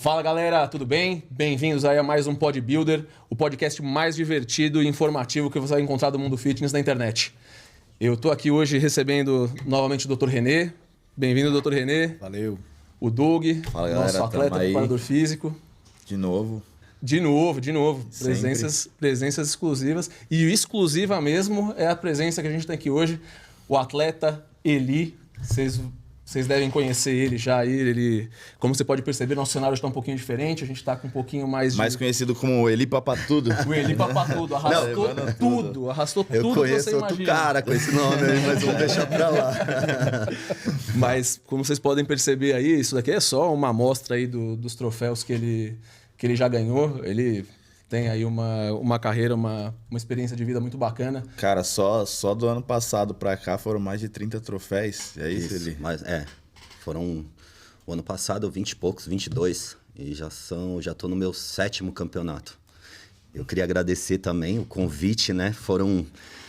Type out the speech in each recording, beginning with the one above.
Fala galera, tudo bem? Bem-vindos aí a mais um Podbuilder, o podcast mais divertido e informativo que você vai encontrar do mundo fitness na internet. Eu tô aqui hoje recebendo novamente o Dr. René. Bem-vindo, Dr. René. Valeu. O Doug, Fala, galera, nosso atleta, preparador físico. De novo. De novo. Presenças exclusivas. E exclusiva mesmo é a presença que a gente tem aqui hoje, o atleta Eli. Vocês devem conhecer ele já aí. Ele, como você pode perceber, nosso cenário está um pouquinho diferente. A gente está com um pouquinho mais de... Mais conhecido como Eli Papatudo. O Eli Papatudo. Arrastou tudo. Arrastou tudo que você Eu conheço outro cara com esse nome aí, mas vamos deixar pra lá. Mas, como vocês podem perceber aí, isso daqui é só uma amostra aí dos troféus que ele já ganhou. Ele tem aí uma carreira, uma experiência de vida muito bacana. Cara, só do ano passado pra cá foram mais de 30 troféus. É isso, Eli? Mas foram o ano passado 20 e poucos, 22. E já tô no meu 7º campeonato. Eu queria agradecer também o convite, né?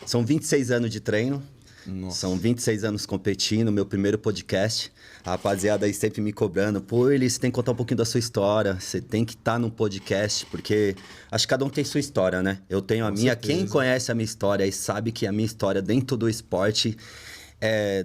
São 26 anos de treino. Nossa. São 26 anos competindo, meu primeiro podcast. A rapaziada aí sempre me cobrando. Pô, Eli, você tem que contar um pouquinho da sua história. Você tem que estar num podcast, porque acho que cada um tem sua história, né? Eu tenho a minha. Certeza. Quem conhece a minha história e sabe que a minha história dentro do esporte...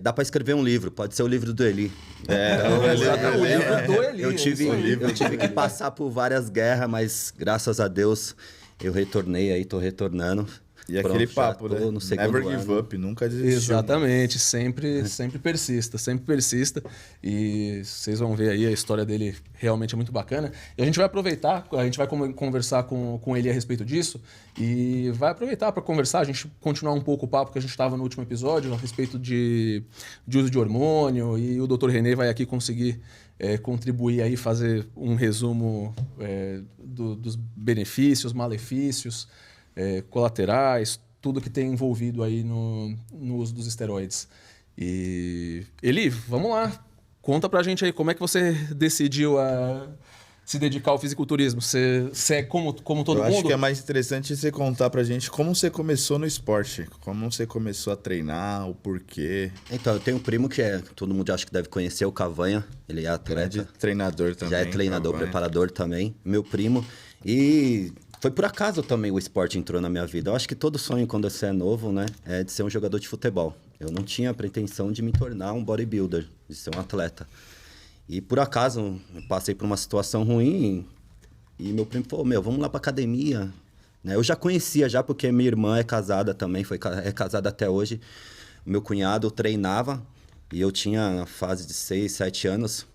dá pra escrever um livro, pode ser o livro do Eli. O livro do Eli. Eu tive que passar por várias guerras, mas graças a Deus eu retornei aí, tô retornando. E aquele papo, né? Never give ano. up, nunca desistir. Exatamente, sempre persista. E vocês vão ver aí, a história dele realmente é muito bacana. E a gente vai aproveitar, a gente vai conversar com ele a respeito disso. E vai aproveitar para conversar, a gente continuar um pouco o papo que a gente estava no último episódio, a respeito de uso de hormônio. E o Dr. René vai aqui conseguir contribuir aí, fazer um resumo dos benefícios, malefícios, colaterais, tudo que tem envolvido aí no uso dos esteroides. E Eli, vamos lá, conta pra gente aí como é que você decidiu se dedicar ao fisiculturismo. Você é como todo mundo? Eu acho que é mais interessante você contar pra gente como você começou no esporte, como você começou a treinar, o porquê. Então, eu tenho um primo que todo mundo acha que deve conhecer, o Cavanha. Ele é atleta. Grande treinador também. Já é treinador, Cavanha. Preparador também, meu primo. E foi por acaso também o esporte entrou na minha vida. Eu acho que todo sonho quando você é novo, né, é de ser um jogador de futebol. Eu não tinha a pretensão de me tornar um bodybuilder, de ser um atleta. E por acaso eu passei por uma situação ruim e meu primo falou, vamos lá pra academia. Né? Eu já conhecia já porque minha irmã é casada também, é casada até hoje. Meu cunhado treinava e eu tinha a fase de 6, 7 anos.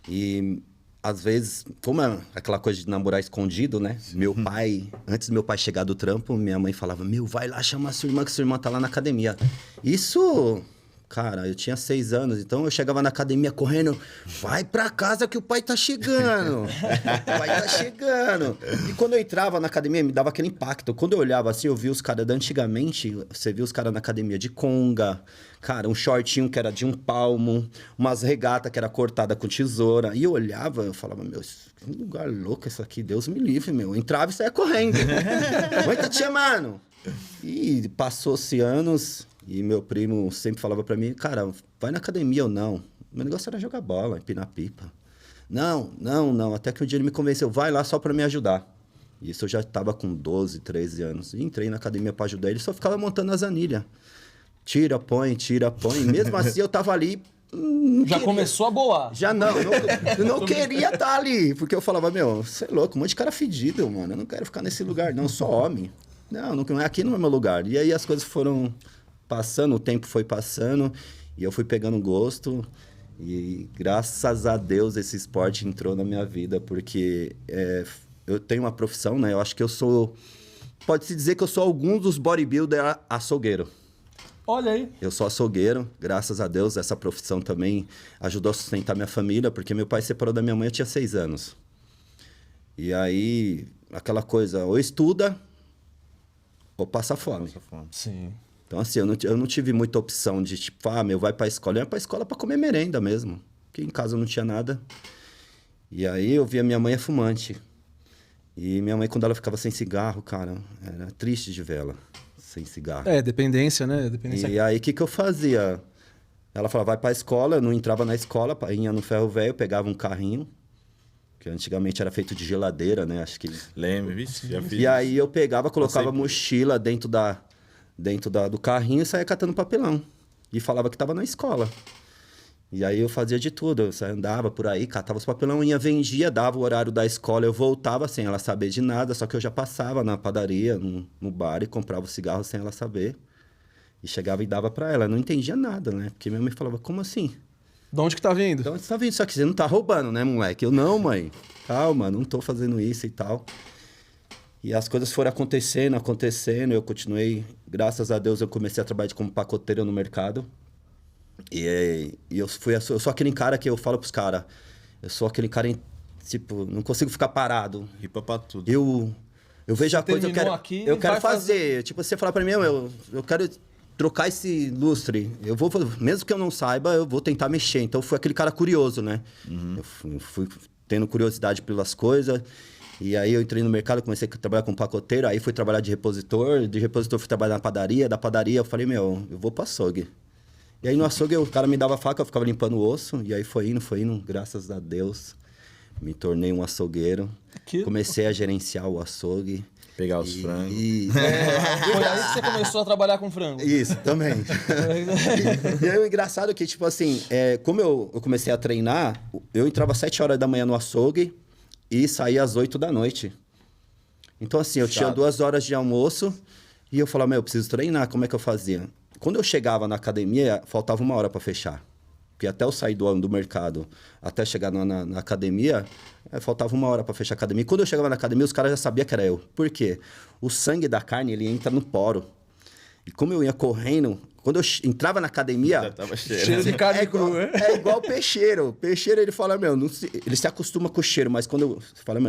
E às vezes, como é aquela coisa de namorar escondido, né? Meu pai, antes do meu pai chegar do trampo, minha mãe falava, vai lá chamar sua irmã, que sua irmã tá lá na academia. Isso, cara, eu tinha 6 anos, então eu chegava na academia correndo, vai pra casa que o pai tá chegando. O pai tá chegando. E quando eu entrava na academia, me dava aquele impacto. Quando eu olhava assim, eu via os caras da antigamente, você via os caras na academia de conga, cara, um shortinho que era de 1 palmo, umas regatas que era cortada com tesoura. E eu olhava, eu falava, que lugar louco isso aqui, Deus me livre, meu. Eu entrava e saia correndo. Mãe tá te chamando. E passou-se anos e meu primo sempre falava pra mim, cara, vai na academia ou não. Meu negócio era jogar bola, empinar pipa. Não. Até que um dia ele me convenceu, vai lá só pra me ajudar. Isso eu já tava com 12, 13 anos. E entrei na academia pra ajudar ele, só ficava montando as anilhas. Tira, põe. Mesmo assim, eu tava ali... Já começou a boar. Já eu não queria estar ali. Porque eu falava, você é louco, um monte de cara fedido, mano. Eu não quero ficar nesse lugar, não. Sou homem. Não, aqui não é meu lugar. E aí as coisas foram passando, o tempo foi passando. E eu fui pegando gosto. E graças a Deus esse esporte entrou na minha vida. Porque eu tenho uma profissão, né? Eu acho que eu sou... Pode-se dizer que eu sou algum dos bodybuilders açougueiro. Olha aí. Eu sou açougueiro, graças a Deus. Essa profissão também ajudou a sustentar minha família, porque meu pai separou da minha mãe, eu tinha 6 anos. E aí, aquela coisa, ou estuda, ou passa fome. Sim. Então, assim, eu não tive muita opção de, tipo, vai pra escola. Eu ia pra escola pra comer merenda mesmo, porque em casa eu não tinha nada. E aí, eu via minha mãe é fumante. E minha mãe, quando ela ficava sem cigarro, cara, era triste de ver ela sem cigarro. Dependência, né? E aí, o que eu fazia? Ela falava, vai pra escola, eu não entrava na escola, ia no ferro velho, pegava um carrinho, que antigamente era feito de geladeira, né? Acho que... Lembro, vixe, já fiz. E aí eu pegava, colocava a mochila dentro do carrinho e saía catando papelão. E falava que estava na escola. E aí eu fazia de tudo. Eu andava por aí, catava os papelão, ia, vendia, dava o horário da escola, eu voltava sem ela saber de nada, só que eu já passava na padaria, no bar e comprava o cigarro sem ela saber. E chegava e dava pra ela. Eu não entendia nada, né? Porque minha mãe falava, como assim? De onde que tá vindo? De onde você tá vindo? Só que você não tá roubando, né, moleque? Eu, não, mãe. Calma, não tô fazendo isso e tal. E as coisas foram acontecendo. Eu continuei, graças a Deus, eu comecei a trabalhar como pacoteiro no mercado. E eu sou aquele cara que eu falo pros caras. Eu sou aquele cara, tipo, não consigo ficar parado. Ripa pra tudo. Eu vejo a coisa, eu quero fazer. Tipo, você falar pra mim, eu quero trocar esse lustre. Eu vou, mesmo que eu não saiba, eu vou tentar mexer. Então, eu fui aquele cara curioso, né? Eu fui tendo curiosidade pelas coisas. E aí eu entrei no mercado, comecei a trabalhar como pacoteiro. Aí fui trabalhar de repositor fui trabalhar na padaria. Da padaria eu falei, eu vou pro açougue. E aí no açougue o cara me dava faca, eu ficava limpando o osso. E aí foi indo, graças a Deus. Me tornei um açougueiro. Comecei a gerenciar o açougue. Pegar os frangos. Foi aí que você começou a trabalhar com frango. Isso, também. E aí o engraçado é que, tipo assim, como eu comecei a treinar, eu entrava às 7 horas da manhã no açougue e saía às 8 da noite. Então, assim, eu tinha 2 horas de almoço e eu falava, eu preciso treinar, como é que eu fazia? Quando eu chegava na academia, faltava 1 hora para fechar. Porque até eu sair do mercado, até chegar na academia, faltava 1 hora para fechar a academia. E quando eu chegava na academia, os caras já sabiam que era eu. Por quê? O sangue da carne, ele entra no poro. E como eu ia correndo, quando eu entrava na academia... Já tava cheiro de carne crua. É igual peixeiro. Peixeiro, ele fala, ele se acostuma com o cheiro, mas quando eu... Você fala, é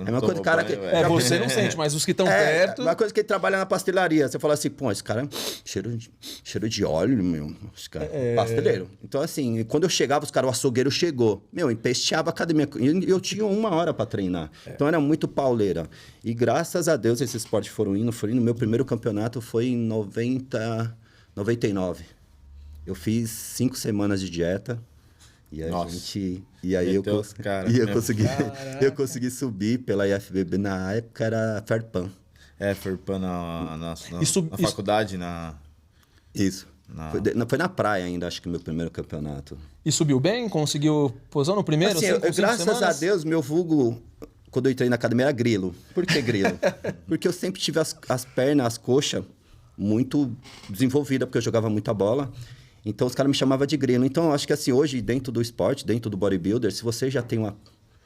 uma coisa que o cara... Você não sente, mas os que estão perto... É uma coisa que ele trabalha na pastelaria. Você fala assim, esse cara... Cheiro de óleo, esse cara pasteleiro. Então, assim, quando eu chegava, os caras, o açougueiro chegou. Empesteava a academia. E eu tinha 1 hora para treinar. Então, era muito pauleira. E graças a Deus, esses esportes foram indo. Meu primeiro campeonato foi em 99. Eu fiz 5 semanas de dieta. E aí eu consegui subir pela IFBB. Na época era Ferpan. Ferpan na faculdade, Isso. Foi na praia ainda, acho que meu primeiro campeonato. E subiu bem? Conseguiu posar no primeiro? Assim, graças a Deus, meu vulgo, quando eu entrei na academia, era grilo. Por que grilo? Porque eu sempre tive as pernas, as coxas muito desenvolvidas, porque eu jogava muita bola. Então, os caras me chamavam de grilo. Então, eu acho que assim, hoje, dentro do esporte, dentro do bodybuilder, se você já tem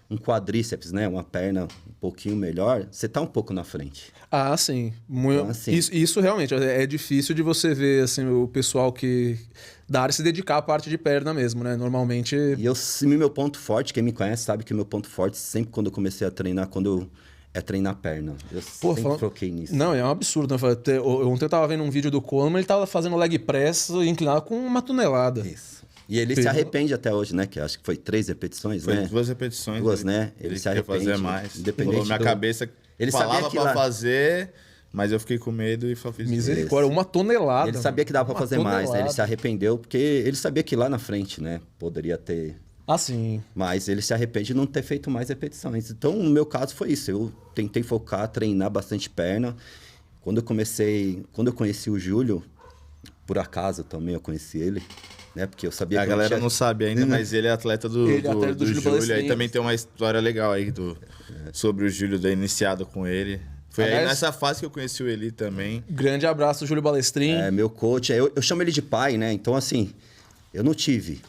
um quadríceps, né? Uma perna um pouquinho melhor, você tá um pouco na frente. Ah, sim. Então, assim, isso realmente é difícil de você ver, assim, o pessoal que da área se dedicar à parte de perna mesmo, né? Normalmente... E meu ponto forte, quem me conhece sabe que o meu ponto forte, sempre quando eu comecei a treinar, é treinar perna. Eu sempre foquei nisso. Não, é um absurdo. Né? Ontem eu tava vendo um vídeo do Coleman, ele tava fazendo leg press inclinado com 1 tonelada. Isso. E ele se arrepende até hoje, né? Que acho que foi 3 repetições, né? Foi 2 repetições. 2, né? Ele se arrepende. Fazer mais. Independente minha cabeça ele falava pra fazer, mas eu fiquei com medo e fiz. Misericórdia, 1 tonelada. Ele sabia que dava pra fazer mais, né? Ele se arrependeu porque ele sabia que lá na frente, né? Poderia ter... Ah, sim. Mas ele se arrepende de não ter feito mais repetições. Então, no meu caso, foi isso. Eu tentei focar, treinar bastante perna. Quando eu conheci o Júlio, por acaso também eu conheci ele, né? Porque eu sabia que a galera não sabe ainda, mas ele é atleta do Júlio. Aí também tem uma história legal aí sobre o Júlio, da iniciado com ele. Foi aí nessa fase que eu conheci o Eli também. Grande abraço, Júlio Balestrin. Meu coach. Eu chamo ele de pai, né? Então, assim, eu não tive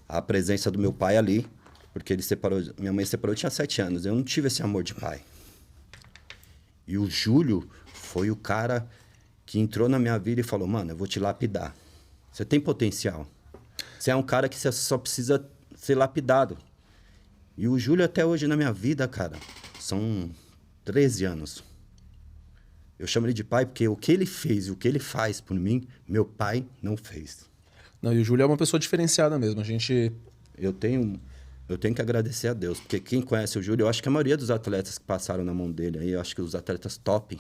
a presença do meu pai ali, porque minha mãe separou, eu tinha 7 anos. Eu não tive esse amor de pai. E o Júlio foi o cara que entrou na minha vida e falou, mano, eu vou te lapidar. Você tem potencial. Você é um cara que você só precisa ser lapidado. E o Júlio até hoje na minha vida, cara, são 13 anos. Eu chamo ele de pai porque o que ele fez e o que ele faz por mim, meu pai não fez. Não, e o Júlio é uma pessoa diferenciada mesmo. Eu tenho que agradecer a Deus, porque quem conhece o Júlio, eu acho que a maioria dos atletas que passaram na mão dele, aí eu acho que os atletas top, a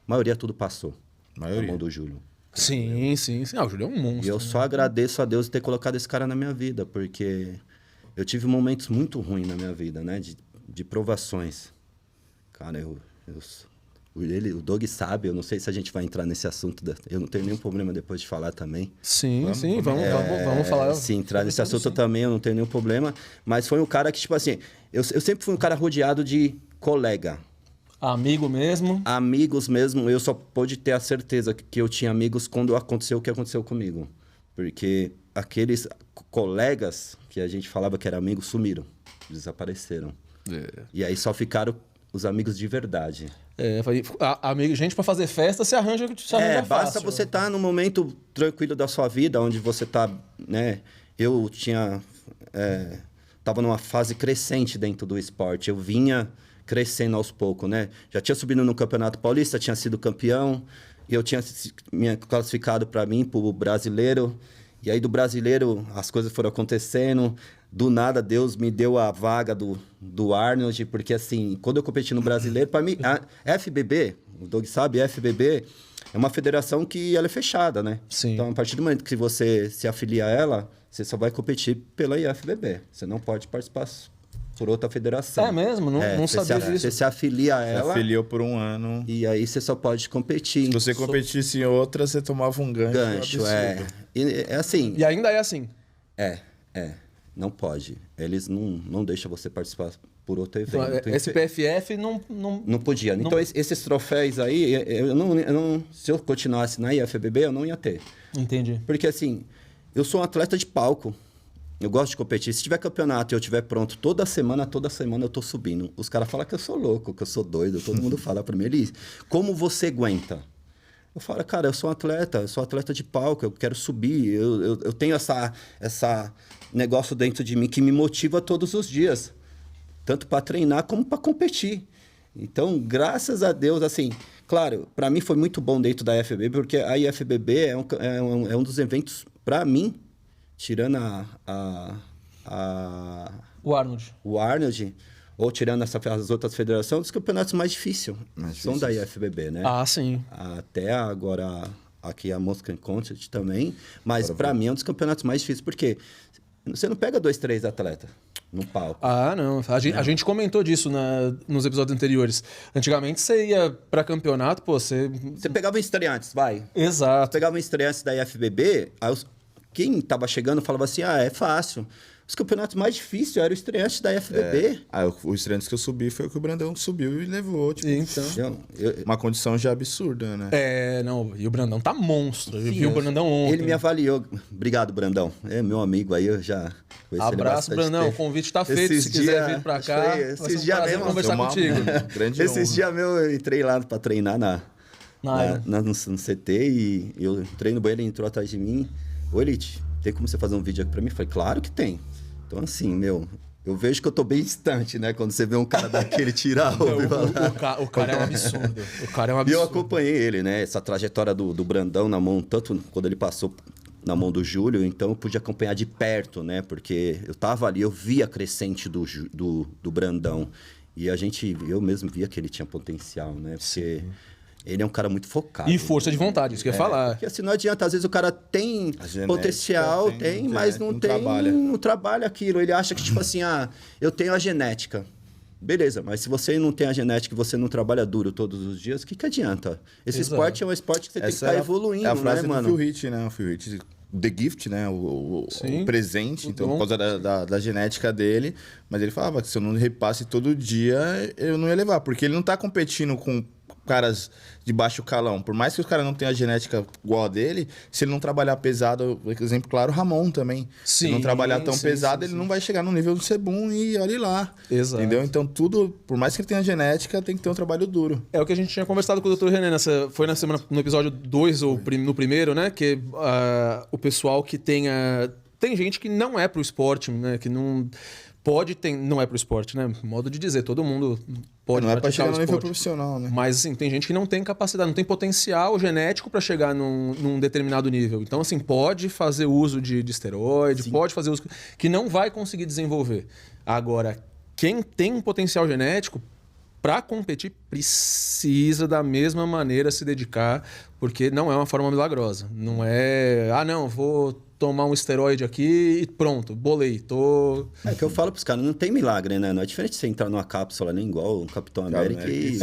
maioria tudo passou na mão do Júlio. Sim. Ah, o Júlio é um monstro. E eu só agradeço a Deus de ter colocado esse cara na minha vida, porque eu tive momentos muito ruins na minha vida, né? De provações. Cara, o Doug sabe, eu não sei se a gente vai entrar nesse assunto, eu não tenho nenhum problema depois de falar também. Sim, vamos falar. Se entrar nesse assunto também, eu não tenho nenhum problema. Mas foi um cara que, tipo assim, eu sempre fui um cara rodeado de colega. Amigo mesmo? Amigos mesmo. Eu só pude ter a certeza que eu tinha amigos quando aconteceu o que aconteceu comigo. Porque aqueles colegas que a gente falava que eram amigos sumiram, desapareceram. E aí só ficaram os amigos de verdade. Gente, para fazer festa, se arranja basta fácil. Você estar num momento tranquilo da sua vida, onde você está, né? Eu tava numa fase crescente dentro do esporte. Eu vinha crescendo aos poucos, né? Já tinha subido no Campeonato Paulista, tinha sido campeão, e eu tinha me classificado para o brasileiro. E aí do brasileiro as coisas foram acontecendo. Do nada Deus me deu a vaga do Arnold, porque assim, quando eu competi no brasileiro, para mim, a FBB, o Doug sabe, a FBB é uma federação que ela é fechada, né? Sim. Então, a partir do momento que você se afilia a ela, você só vai competir pela IFBB. Você não pode participar por outra federação. É mesmo? Não sabia disso. Você se afilia a ela. Você afiliou por um ano. E aí você só pode competir. Se você competisse em outra, você tomava um gancho. É assim. E ainda é assim. Não pode. Eles não deixam você participar por outro evento. Então, SPFF não podia. Não... Então, esses troféus aí, se eu continuasse na IFBB, eu não ia ter. Entendi. Porque, assim, eu sou um atleta de palco. Eu gosto de competir. Se tiver campeonato e eu estiver pronto toda semana eu tô subindo. Os caras falam que eu sou louco, que eu sou doido. Todo mundo fala pra mim, Eli, como você aguenta? Eu falo, cara, eu sou atleta de palco, eu quero subir. Eu tenho essa negócio dentro de mim que me motiva todos os dias. Tanto para treinar como para competir. Então, graças a Deus, assim... Claro, para mim foi muito bom dentro da IFBB, porque a IFBB é um dos eventos, para mim, tirando o Arnold, ou tirando as outras federações, dos campeonatos mais difíceis são da IFBB, né? Ah, sim. Até agora, aqui a Moscow Contest também, mas para mim é um dos campeonatos mais difíceis, porque você não pega 2, 3 atletas no palco. Ah, não. A gente comentou disso nos episódios anteriores. Antigamente você ia para campeonato, você pegava estreantes, vai. Exato. Você pegava estreantes da IFBB, aí quem tava chegando falava assim, é fácil. Os campeonatos mais difíceis eram o estreante da FBB. O estreante que eu subi foi o que o Brandão subiu e levou. Tipo, então, uma condição já absurda, né? E o Brandão tá monstro. Eu vi o Brandão ontem. Ele me avaliou. Obrigado, Brandão. É meu amigo aí, eu já conheci ele. Abraço, Brandão. O convite tá feito. Se quiser vir pra cá, esses dias mesmo conversar contigo. Esses dias mesmo eu entrei lá pra treinar no CT e eu entrei no banheiro, ele entrou atrás de mim. Ô, Elite, tem como você fazer um vídeo aqui pra mim? Eu falei, claro que tem. Então, assim, eu vejo que eu tô bem distante, né? Quando você vê um cara daquele tirar o cara é um absurdo. O cara é um absurdo. E eu acompanhei ele, né? Essa trajetória do Brandão na mão, tanto quando ele passou na mão do Júlio, então eu pude acompanhar de perto, né? Porque eu tava ali, eu via a crescente do Brandão. E eu mesmo via que ele tinha potencial, né? Porque... Sim. Ele é um cara muito focado. E força de vontade, isso que eu ia falar. Porque assim, não adianta. Às vezes o cara tem potencial, mas não trabalha aquilo. Ele acha que, tipo assim, eu tenho a genética. Beleza, mas se você não tem a genética e você não trabalha duro todos os dias, o que adianta? Esse esporte é um esporte que você tem que estar evoluindo, é a frase né, do mano? Phil Heath, né? O Phil Heath, the gift, né? O presente, então, por causa da genética dele. Mas ele falava que se eu não repasse todo dia, eu não ia levar. Porque ele não tá competindo com caras de baixo calão. Por mais que os caras não tenham a genética igual a dele, se ele não trabalhar pesado, exemplo claro, o Ramon também. Se não trabalhar tão pesado, ele não vai chegar no nível do Sebum e olhe lá. Exato. Entendeu? Então tudo, por mais que ele tenha genética, tem que ter um trabalho duro. É o que a gente tinha conversado com o Dr. René, foi no episódio 2 ou no primeiro, né? Que o pessoal que tenha... Tem gente que não é pro esporte, né? Que não... não é pro esporte, né? Modo de dizer, todo mundo pode não é pra chegar no nível profissional, né? Mas, assim, tem gente que não tem capacidade, não tem potencial genético para chegar num determinado nível. Então, assim, pode fazer uso de esteroide, Sim. Pode fazer uso... que não vai conseguir desenvolver. Agora, quem tem potencial genético para competir, precisa da mesma maneira se dedicar, porque não é uma forma milagrosa. Não é, não, vou tomar um esteroide aqui e pronto, bolei, tô... É que eu falo pros caras, não tem milagre, né? Não é diferente de você entrar numa cápsula, nem igual o Capitão América e...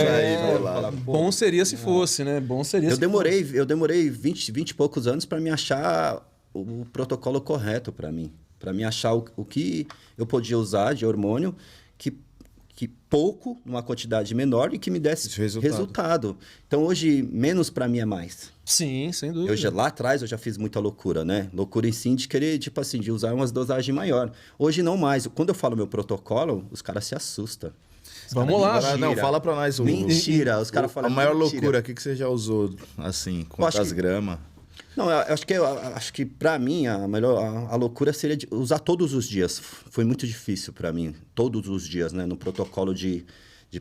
Bom seria se fosse, né? Bom seria se fosse. Eu demorei 20 e poucos anos para me achar o protocolo correto para mim. Para me achar o que eu podia usar de hormônio que pouco, numa quantidade menor, e que me desse resultado. Então, hoje, menos para mim é mais. Sim, sem dúvida. Lá atrás, eu já fiz muita loucura, né? Loucura em si de querer, tipo assim, de usar umas dosagens maiores. Hoje, não mais. Quando eu falo meu protocolo, os caras se assustam. Vamos lá. Não, fala pra nós. Mentira. Os caras falam a maior loucura, o que você já usou, assim, quantas gramas? Não, eu acho que para mim a loucura seria de usar todos os dias. Foi muito difícil para mim, todos os dias, né? No protocolo de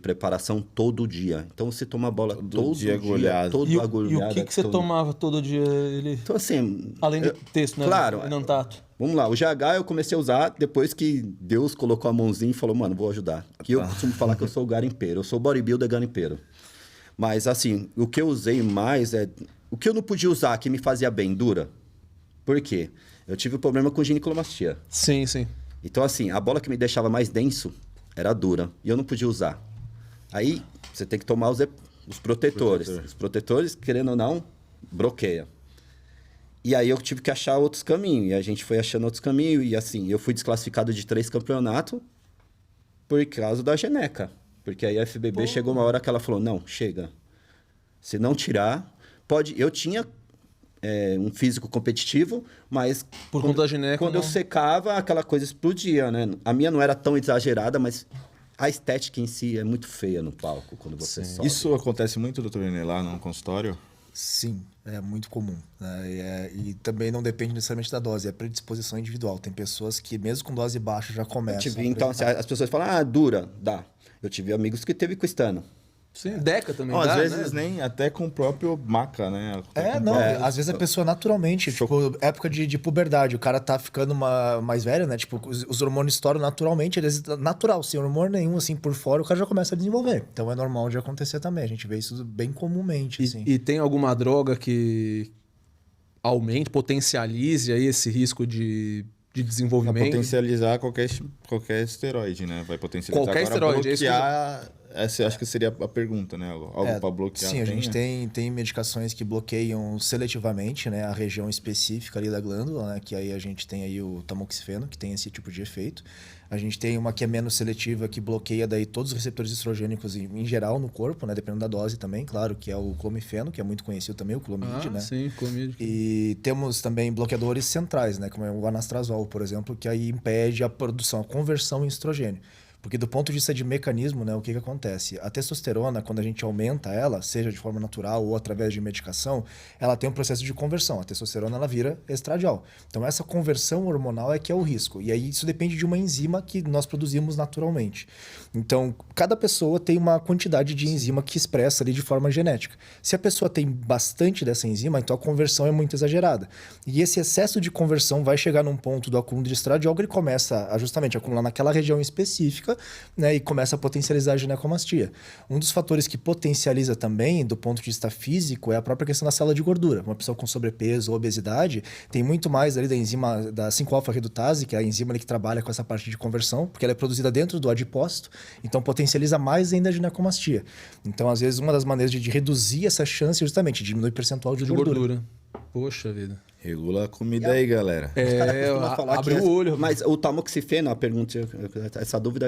preparação todo dia. Então você toma bola todo dia, agulhado. E o que você tomava todo dia? Então assim, além do texto, né? Claro. Não tato. Vamos lá, o GH eu comecei a usar depois que Deus colocou a mãozinha e falou, mano, vou ajudar. Que eu costumo falar que eu sou o garimpeiro, eu sou bodybuilder garimpeiro. Mas assim, o que eu usei mais é o que eu não podia usar, que me fazia bem, dura. Por quê? Eu tive um problema com ginecomastia. Sim, sim. Então, assim, a bola que me deixava mais denso era dura. E eu não podia usar. Aí, você tem que tomar os protetores. Os protetores, querendo ou não, bloqueia. E aí, eu tive que achar outros caminhos. E a gente foi achando outros caminhos. E, assim, eu fui desclassificado de 3 campeonatos por causa da geneca. Porque aí a FBB chegou uma hora que ela falou, não, chega. Se não tirar... Eu tinha um físico competitivo, mas... Por conta da geneca, quando eu secava, aquela coisa explodia, né? A minha não era tão exagerada, mas a estética em si é muito feia no palco, quando você sobe. Isso acontece muito, doutor Renê, lá no consultório? Sim, é muito comum. Né? E também não depende necessariamente da dose, é predisposição individual. Tem pessoas que, mesmo com dose baixa, já começam. Então, assim, as pessoas falam, dura, dá. Eu tive amigos que teve Quistano. Sim, Deca também às dá, vezes né? nem até com o próprio maca, né? Às vezes a pessoa naturalmente, tipo, época de puberdade, o cara tá ficando mais velho, né? Tipo, os hormônios estouram naturalmente, eles natural, sem hormônio nenhum, assim, por fora, o cara já começa a desenvolver. Então é normal de acontecer também, a gente vê isso bem comumente, assim. E tem alguma droga que aumente, potencialize aí esse risco de desenvolvimento? Vai potencializar qualquer esteroide, né? Vai potencializar. Qualquer esteroide, bloquear... Essa eu acho que seria a pergunta, né? Algo para bloquear. Sim, a gente tem medicações que bloqueiam seletivamente, né, a região específica ali da glândula, né, que aí a gente tem aí o tamoxifeno, que tem esse tipo de efeito. A gente tem uma que é menos seletiva, que bloqueia daí todos os receptores estrogênicos em geral no corpo, né, dependendo da dose também, claro, que é o clomifeno, que é muito conhecido também, o Clomid, né? Sim, Clomid. E temos também bloqueadores centrais, né, como é o anastrozol, por exemplo, que aí impede a produção, a conversão em estrogênio. Porque do ponto de vista de mecanismo, né, o que acontece? A testosterona, quando a gente aumenta ela, seja de forma natural ou através de medicação, ela tem um processo de conversão. A testosterona ela vira estradiol. Então essa conversão hormonal é que é o risco. E aí isso depende de uma enzima que nós produzimos naturalmente. Então cada pessoa tem uma quantidade de enzima que expressa ali de forma genética. Se a pessoa tem bastante dessa enzima, então a conversão é muito exagerada. E esse excesso de conversão vai chegar num ponto do acúmulo de estradiol que ele começa a justamente acumular naquela região específica, né, e começa a potencializar a ginecomastia. Um dos fatores que potencializa também, do ponto de vista físico, é a própria questão da célula de gordura. Uma pessoa com sobrepeso ou obesidade tem muito mais ali da enzima da 5-alfa-redutase, que é a enzima ali que trabalha com essa parte de conversão, porque ela é produzida dentro do adipócito, então potencializa mais ainda a ginecomastia. Então, às vezes, uma das maneiras de reduzir essa chance é justamente diminuir o percentual de gordura. Poxa vida. Regula a comida aí, galera. Abre o olho. Mas o tamoxifeno, a pergunta, essa dúvida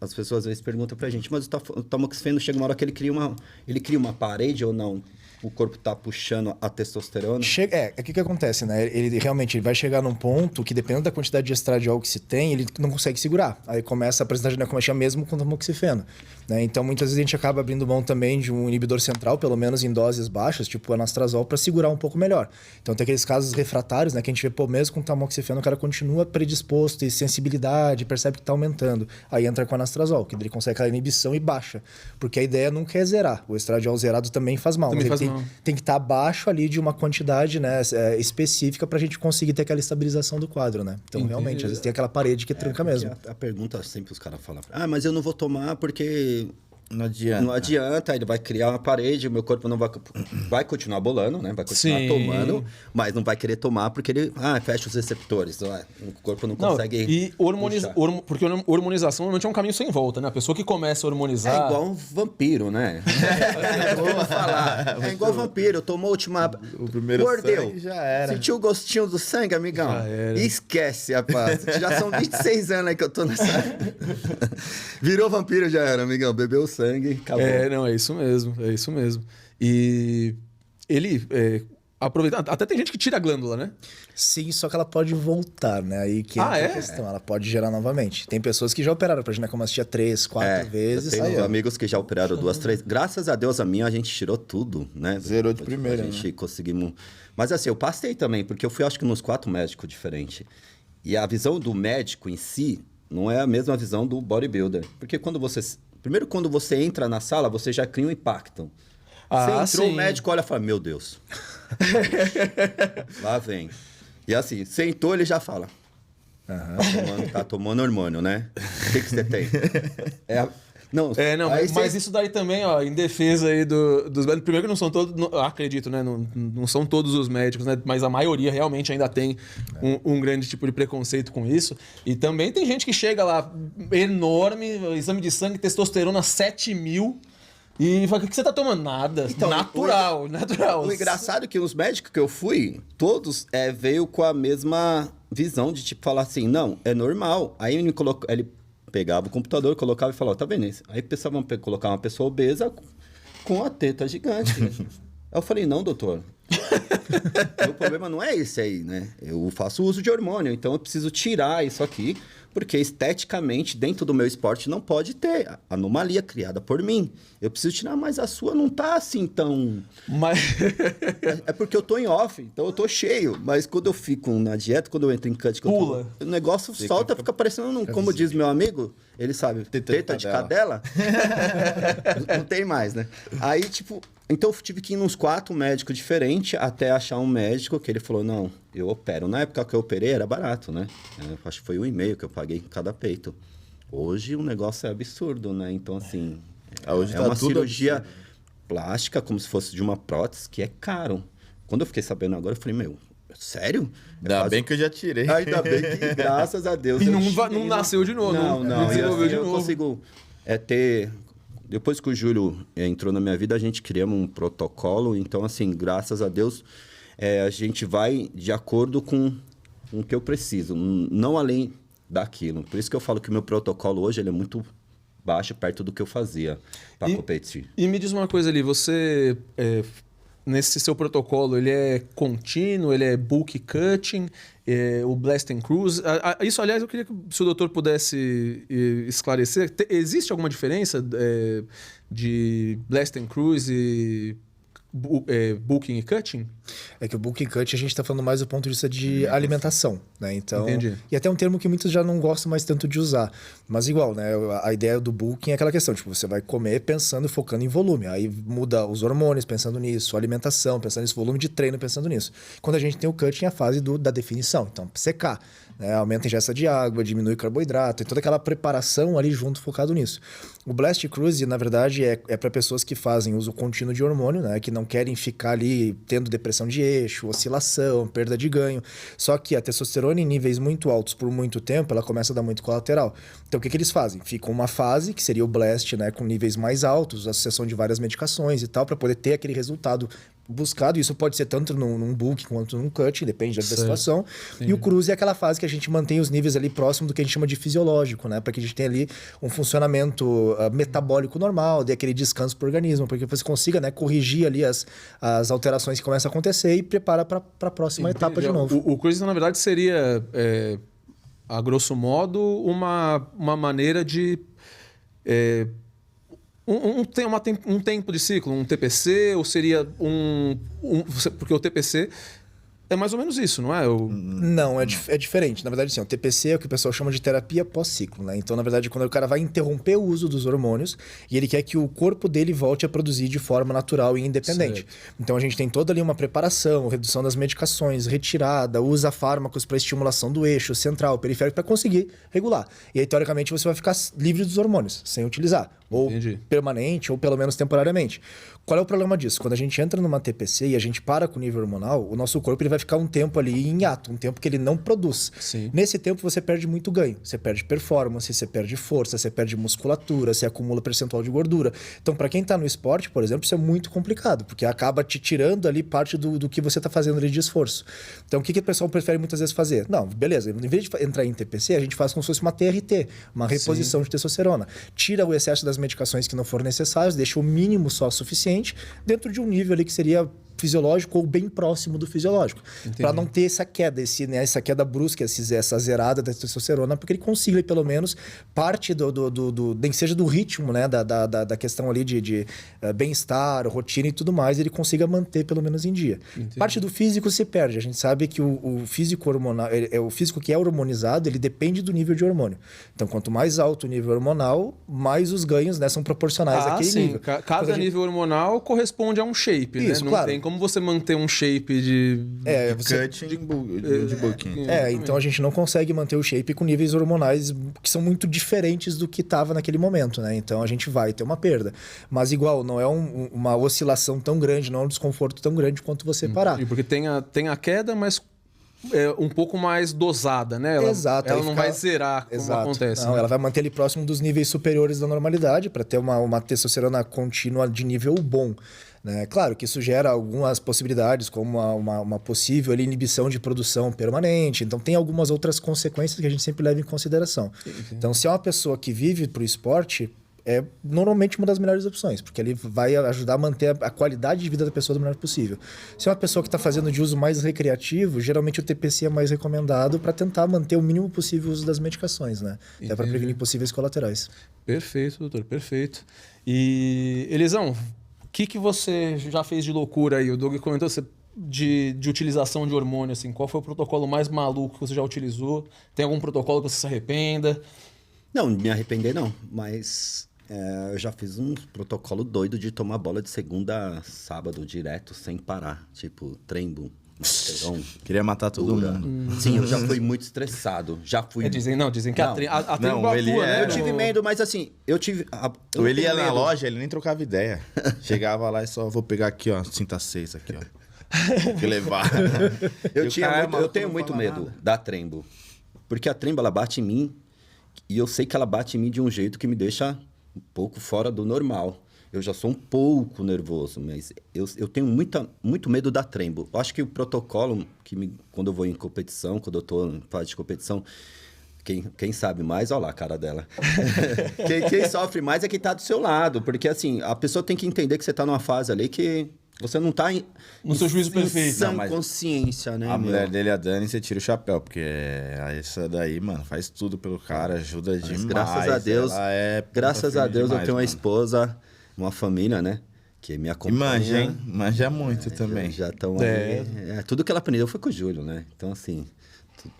as pessoas às vezes perguntam pra gente, mas o tamoxifeno chega uma hora que ele cria uma parede ou não? O corpo tá puxando a testosterona? O que acontece, né? Ele realmente vai chegar num ponto que, dependendo da quantidade de estradiol que se tem, ele não consegue segurar. Aí começa a apresentar ginecomastia mesmo com tamoxifeno. Né? Então, muitas vezes a gente acaba abrindo mão também de um inibidor central, pelo menos em doses baixas, tipo o anastrozol, para segurar um pouco melhor. Então, tem aqueles casos refratários, né? Que a gente vê, mesmo com tamoxifeno, o cara continua predisposto e sensibilidade, percebe que tá aumentando. Aí entra com o anastrozol, que ele consegue aquela inibição e baixa. Porque a ideia nunca é zerar. O estradiol zerado também faz mal. Também faz mal. Tem que estar abaixo ali de uma quantidade, né, específica para a gente conseguir ter aquela estabilização do quadro, né? Então, realmente, às vezes tem aquela parede que tranca mesmo. A pergunta sempre os caras falam, mas eu não vou tomar porque Não adianta, ele vai criar uma parede, o meu corpo não vai continuar bolando, né? Vai continuar tomando, mas não vai querer tomar porque ele fecha os receptores. O corpo não consegue. E porque hormonização normalmente é um caminho sem volta, né? A pessoa que começa a hormonizar. É igual um vampiro, né? É igual vampiro. Tomou o primeiro sangue, já era. Sentiu o gostinho do sangue, amigão? Esquece, rapaz. Já são 26 anos aí que eu tô nessa. Virou vampiro, já era, amigão. Bebeu o sangue. Acabou. É isso mesmo. E ele aproveita. Até tem gente que tira a glândula, né? Sim, só que ela pode voltar, né? Aí que entra a questão, ela pode gerar novamente. Tem pessoas que já operaram pra ginecomastia 3, 4 vezes. Eu tenho amigos que já operaram 2, 3. Graças a Deus, a minha, a gente tirou tudo, né? Zerou de primeira, A gente conseguimos... Mas assim, eu passei também, porque eu fui acho que nos 4 médicos diferentes. E a visão do médico em si não é a mesma visão do bodybuilder. Porque quando você entra na sala, você já cria um impacto. Você entrou, o médico olha e fala, meu Deus. Lá vem. E assim, sentou, ele já fala. Tá tomando hormônio, né? O que você tem? Mas isso daí também, ó, em defesa aí dos médicos. Primeiro que não são todos, acredito, né? Não são todos os médicos, né? Mas a maioria realmente ainda tem um grande tipo de preconceito com isso. E também tem gente que chega lá, enorme, exame de sangue, testosterona 7.000. E fala, o que você tá tomando? Nada. Então, natural. O engraçado é que os médicos que eu fui, todos veio com a mesma visão de tipo falar assim, não, é normal. Aí ele pegava o computador, colocava e falava, tá vendo isso? Aí pensavam colocar uma pessoa obesa com a teta gigante. Aí eu falei, não, doutor. O problema não é esse aí, né? Eu faço uso de hormônio, então eu preciso tirar isso aqui, porque esteticamente, dentro do meu esporte, não pode ter anomalia criada por mim. Eu preciso tirar, mas a sua não tá assim tão... É porque eu tô em off, então eu tô cheio. Mas quando eu fico na dieta, quando eu entro em cut, o negócio solta, fica parecendo, como diz meu amigo, ele sabe, teta de cadela. Não tem mais, né? Aí, tipo... Então eu tive que ir nos 4 médicos diferentes até achar um médico que ele falou, não, eu opero. Na época que eu operei era barato, né? Acho que foi 1,5 que eu paguei em cada peito. Hoje o negócio é absurdo, né? Então, assim, hoje é uma cirurgia plástica, como se fosse de uma prótese, que é caro. Quando eu fiquei sabendo agora, eu falei, meu, sério? Ainda bem que eu já tirei. Ainda bem que, graças a Deus. E não nasceu de novo. Não desenvolveu de novo. Eu consigo ter... Depois que o Júlio entrou na minha vida, a gente criamos um protocolo. Então, assim, graças a Deus, a gente vai de acordo com o que eu preciso, não além daquilo. Por isso que eu falo que o meu protocolo hoje ele é muito baixo perto do que eu fazia para competir. E me diz uma coisa ali, você... Nesse seu protocolo, ele é contínuo, ele é bulk cutting, o blast and cruise. Isso, aliás, eu queria que se o doutor pudesse esclarecer. Existe alguma diferença de blast and cruise e bulking e cutting? É que o bulking cut a gente está falando mais do ponto de vista de alimentação, né? Então, entendi. E até um termo que muitos já não gostam mais tanto de usar. Mas igual, né? A ideia do bulking é aquela questão, tipo, você vai comer pensando e focando em volume. Aí muda os hormônios pensando nisso, a alimentação pensando nisso, volume de treino pensando nisso. Quando a gente tem o cutting, é a fase da definição. Então, secar, né? Aumenta a ingesta de água, diminui carboidrato, e toda aquela preparação ali junto focado nisso. O Blast Cruise, na verdade, é para pessoas que fazem uso contínuo de hormônio, né? Que não querem ficar ali tendo depressão de eixo, oscilação, perda de ganho. Só que a testosterona em níveis muito altos por muito tempo, ela começa a dar muito colateral. Então, o que eles fazem? Ficam uma fase, que seria o Blast, né? Com níveis mais altos, associação de várias medicações e tal, para poder ter aquele resultado buscado. Isso pode ser tanto num bulk quanto num cut, depende da situação. Sim. E o cruise é aquela fase que a gente mantém os níveis ali próximo do que a gente chama de fisiológico, né? Para que a gente tenha ali um funcionamento metabólico normal, dê aquele descanso pro organismo, porque você consiga, né, corrigir ali as alterações que começam a acontecer e prepara para a próxima etapa de novo. O cruise, na verdade, seria, a grosso modo, uma maneira de... Um tempo de ciclo, um TPC, ou seria porque o TPC é mais ou menos isso, não é? Não, é diferente. Na verdade, sim, o TPC é o que o pessoal chama de terapia pós-ciclo, né? Então, na verdade, quando o cara vai interromper o uso dos hormônios e ele quer que o corpo dele volte a produzir de forma natural e independente. Certo. Então, a gente tem toda ali uma preparação, redução das medicações, retirada, usa fármacos para estimulação do eixo central, periférico, para conseguir regular. E aí, teoricamente, você vai ficar livre dos hormônios, sem utilizar. Ou permanente, ou pelo menos temporariamente. Qual é o problema disso? Quando a gente entra numa TPC e a gente para com o nível hormonal, o nosso corpo ele vai ficar um tempo ali em hiato, um tempo que ele não produz. Sim. Nesse tempo você perde muito ganho. Você perde performance, você perde força, você perde musculatura, você acumula percentual de gordura. Então, para quem está no esporte, por exemplo, isso é muito complicado, porque acaba te tirando ali parte do que você está fazendo ali de esforço. Então, o que o pessoal prefere muitas vezes fazer? Não, beleza, em vez de entrar em TPC, a gente faz como se fosse uma TRT, uma reposição de testosterona. Tira o excesso das medicações que não foram necessárias, deixa o mínimo só suficiente dentro de um nível ali que seria fisiológico ou bem próximo do fisiológico. Para não ter essa queda, essa queda brusca, essa zerada da testosterona, porque ele consiga pelo menos parte nem seja do ritmo, né, da questão ali de bem-estar, rotina e tudo mais, ele consiga manter pelo menos em dia. Entendi. Parte do físico se perde. A gente sabe que o físico hormonal, o físico que é hormonizado, ele depende do nível de hormônio. Então, quanto mais alto o nível hormonal, mais os ganhos, né, são proporcionais àquele nível. Cada nível hormonal corresponde a um shape, isso, né? Não claro. tem como você manter um shape de cutting de bulking. Então a gente não consegue manter o shape com níveis hormonais que são muito diferentes do que estava naquele momento, né? Então a gente vai ter uma perda. Mas igual, não é uma oscilação tão grande, não é um desconforto tão grande quanto você parar. E porque tem a queda, mas um pouco mais dosada, né? Exato. Ela não vai zerar como acontece. Não, ela vai manter ele próximo dos níveis superiores da normalidade para ter uma testosterona contínua de nível bom. Né? Claro que isso gera algumas possibilidades, como uma possível inibição de produção permanente. Então, tem algumas outras consequências que a gente sempre leva em consideração. Então, se é uma pessoa que vive para o esporte, é normalmente uma das melhores opções, porque ele vai ajudar a manter a qualidade de vida da pessoa do melhor possível. Se é uma pessoa que está fazendo de uso mais recreativo, geralmente o TPC é mais recomendado para tentar manter o mínimo possível o uso das medicações, né? Até para prevenir possíveis colaterais. Perfeito, doutor, perfeito. E, Elisão, o que você já fez de loucura aí? O Doug comentou de utilização de hormônio, assim. Qual foi o protocolo mais maluco que você já utilizou? Tem algum protocolo que você se arrependa? Não, me arrepender não, mas eu já fiz um protocolo doido de tomar bola de segunda a sábado direto, sem parar. Tipo, trembo, masteron. Queria matar todo mundo. Sim, eu já fui muito estressado. Já fui... Dizem que a trembo atua, né? Eu tive medo, mas assim, eu tive... Ele ia na loja, ele nem trocava ideia. Chegava lá e só, vou pegar aqui, ó, cinta 6 aqui, ó. Tem que levar. Eu tenho muito medo da trembo. Porque a trembo, ela bate em mim, e eu sei que ela bate em mim de um jeito que me deixa um pouco fora do normal. Eu já sou um pouco nervoso, mas eu tenho muito medo da trembo. Eu acho que o protocolo, quando eu vou em competição, quando eu estou em fase de competição, quem sabe mais, olha lá a cara dela. quem sofre mais é quem está do seu lado. Porque assim, a pessoa tem que entender que você está numa fase ali que você não está no seu juízo perfeito. Sem consciência, né? A mulher dele, a Dani, você tira o chapéu, porque essa daí, mano, faz tudo pelo cara, ajuda demais. Graças a Deus, eu tenho uma esposa, uma família, né? Que me acompanha. E manja, hein? Manja muito também. Já estão aí. Tudo que ela aprendeu foi com o Júlio, né? Então, assim,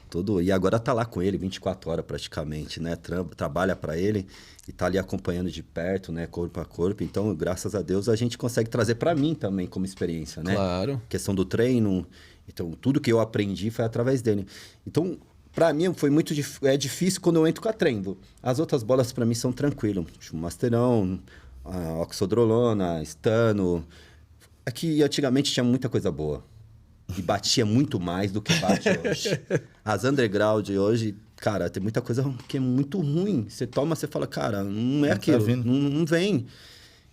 tudo. E agora tá lá com ele 24 horas praticamente, né? Trabalha para ele e tá ali acompanhando de perto, né? Corpo a corpo. Então, graças a Deus, a gente consegue trazer para mim também como experiência, né? Claro. Questão do treino. Então, tudo que eu aprendi foi através dele. Então, para mim, foi muito difícil quando eu entro com a trembo. As outras bolas, para mim, são tranquilas. Tipo, masterão, oxodrolona, estano. É que antigamente tinha muita coisa boa. E batia muito mais do que bate hoje. As underground hoje, cara, tem muita coisa que é muito ruim. Você toma, você fala, cara, não é aquilo, não vem.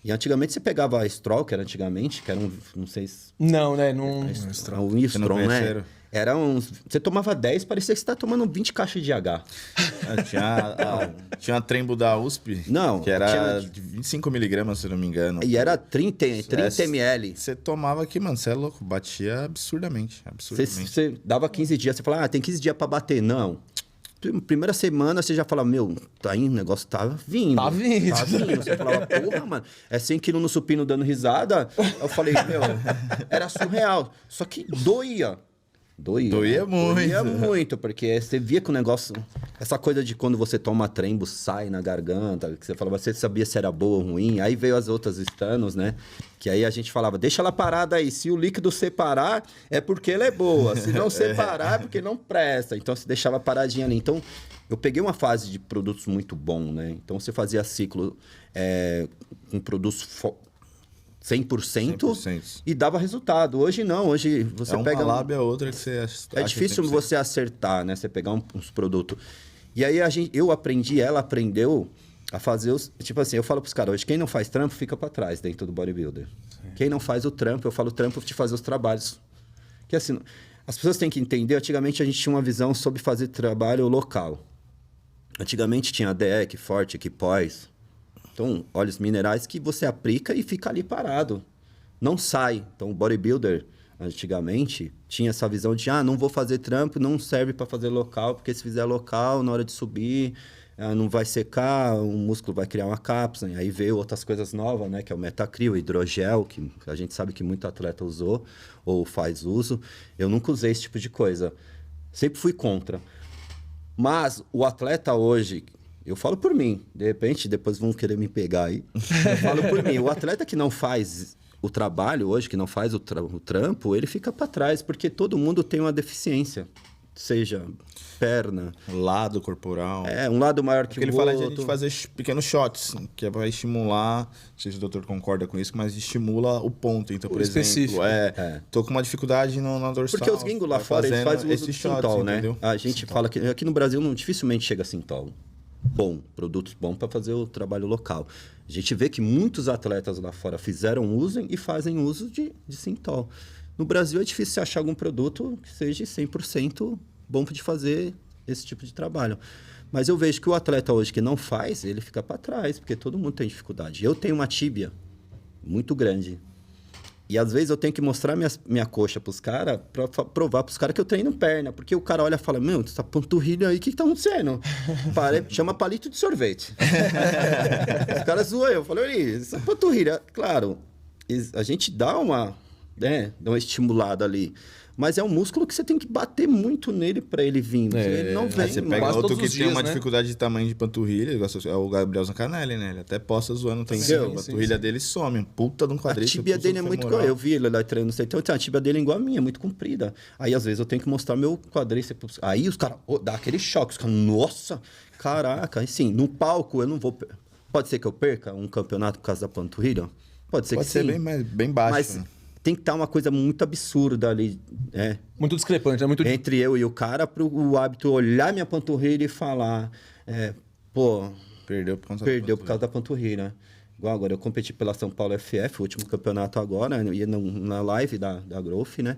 E antigamente você pegava a Stroll, que era antigamente, que era um, não sei se... Não, né? O Strong, né? Era uns... Você tomava 10, parecia que você tá tomando 20 caixas de H. Tinha uma trembo da USP, que era de 25 miligramas, se não me engano. E era 30 ml. Você tomava aqui, mano, você é louco, batia absurdamente. Você dava 15 dias, você falava, tem 15 dias pra bater. Não. Primeira semana, você já fala, meu, tá aí, o negócio tá vindo. Tá vindo. Você falava, porra, mano, é 100 quilos no supino dando risada. Eu falei, meu, era surreal. Só que doía. Doía muito. Doía muito, porque você via que o negócio... Essa coisa de quando você toma trembo, sai na garganta, que você falava, você sabia se era boa ou ruim. Aí veio as outras estanos, né? Que aí a gente falava, deixa ela parada aí. Se o líquido separar, é porque ela é boa. Se não separar, é porque não presta. Então, você deixava paradinha ali. Então, eu peguei uma fase de produtos muito bom, né? Então, você fazia ciclo com produtos 100% e dava resultado. Hoje não, hoje você pega... uma lábia, outra que você... É difícil você acertar, né? Você pegar uns produtos... E aí eu aprendi, ela aprendeu a fazer os... Tipo assim, eu falo pros caras, hoje quem não faz trampo fica para trás dentro do bodybuilder. Sim. Quem não faz o trampo, eu falo trampo de fazer os trabalhos. Que assim, as pessoas têm que entender, antigamente a gente tinha uma visão sobre fazer trabalho local. Antigamente tinha DEC, Forte, Equipós. Então, óleos minerais que você aplica e fica ali parado. Não sai. Então, o bodybuilder... Antigamente, tinha essa visão de, não vou fazer trampo, não serve para fazer local, porque se fizer local, na hora de subir, não vai secar, o músculo vai criar uma cápsula. E aí veio outras coisas novas, né? Que é o Metacryl, o hidrogel, que a gente sabe que muito atleta usou ou faz uso. Eu nunca usei esse tipo de coisa. Sempre fui contra. Mas o atleta hoje... Eu falo por mim. De repente, depois vão querer me pegar aí. Eu falo por mim. O atleta que não faz... O trabalho hoje, que não faz o trampo, ele fica para trás, porque todo mundo tem uma deficiência. Seja perna... Lado corporal. Um lado maior que o outro. Ele fala de a gente fazer pequenos shots, que é para estimular... Não sei se o doutor concorda com isso, mas estimula o ponto. Então, por exemplo, tô com uma dificuldade na dorsal. Porque os gringos lá fora, eles fazem o uso de Sintol, né? Entendeu? A gente fala que aqui no Brasil dificilmente chega Sintol. Produtos bons para fazer o trabalho local. A gente vê que muitos atletas lá fora usam e fazem uso de Sintol. No Brasil é difícil você achar algum produto que seja 100% bom de fazer esse tipo de trabalho. Mas eu vejo que o atleta hoje que não faz, ele fica para trás, porque todo mundo tem dificuldade. Eu tenho uma tíbia muito grande. E às vezes eu tenho que mostrar minha coxa pros caras, pra provar pros caras que eu treino perna. Porque o cara olha e fala, meu, essa panturrilha aí, o que tá acontecendo? Chama palito de sorvete. Os caras zoam eu. Falei, essa panturrilha, claro, a gente dá uma estimulada ali. Mas é um músculo que você tem que bater muito nele para ele vir. Ele não vem. Você pega outro que tem uma dificuldade de tamanho de panturrilha, é o Gabriel Zancanelli, né? Ele até posta zoando. A panturrilha dele some, um puta de um quadríceps. A tíbia dele é muito... Eu vi ele lá treinando, então a tíbia dele é igual a minha, é muito comprida. Aí, às vezes, eu tenho que mostrar meu quadríceps. Aí, os caras... dá aquele choque. Os caras, nossa, caraca. Assim, no palco, eu não vou... Pode ser que eu perca um campeonato por causa da panturrilha? Pode ser bem baixo, mas, né? Tem que estar uma coisa muito absurda ali. Muito discrepante, muito... Entre eu e o cara, para o hábito olhar minha panturrilha e falar... Perdeu por causa da panturrilha. Igual agora, eu competi pela São Paulo FF, o último campeonato agora, ia na live da Growth, né?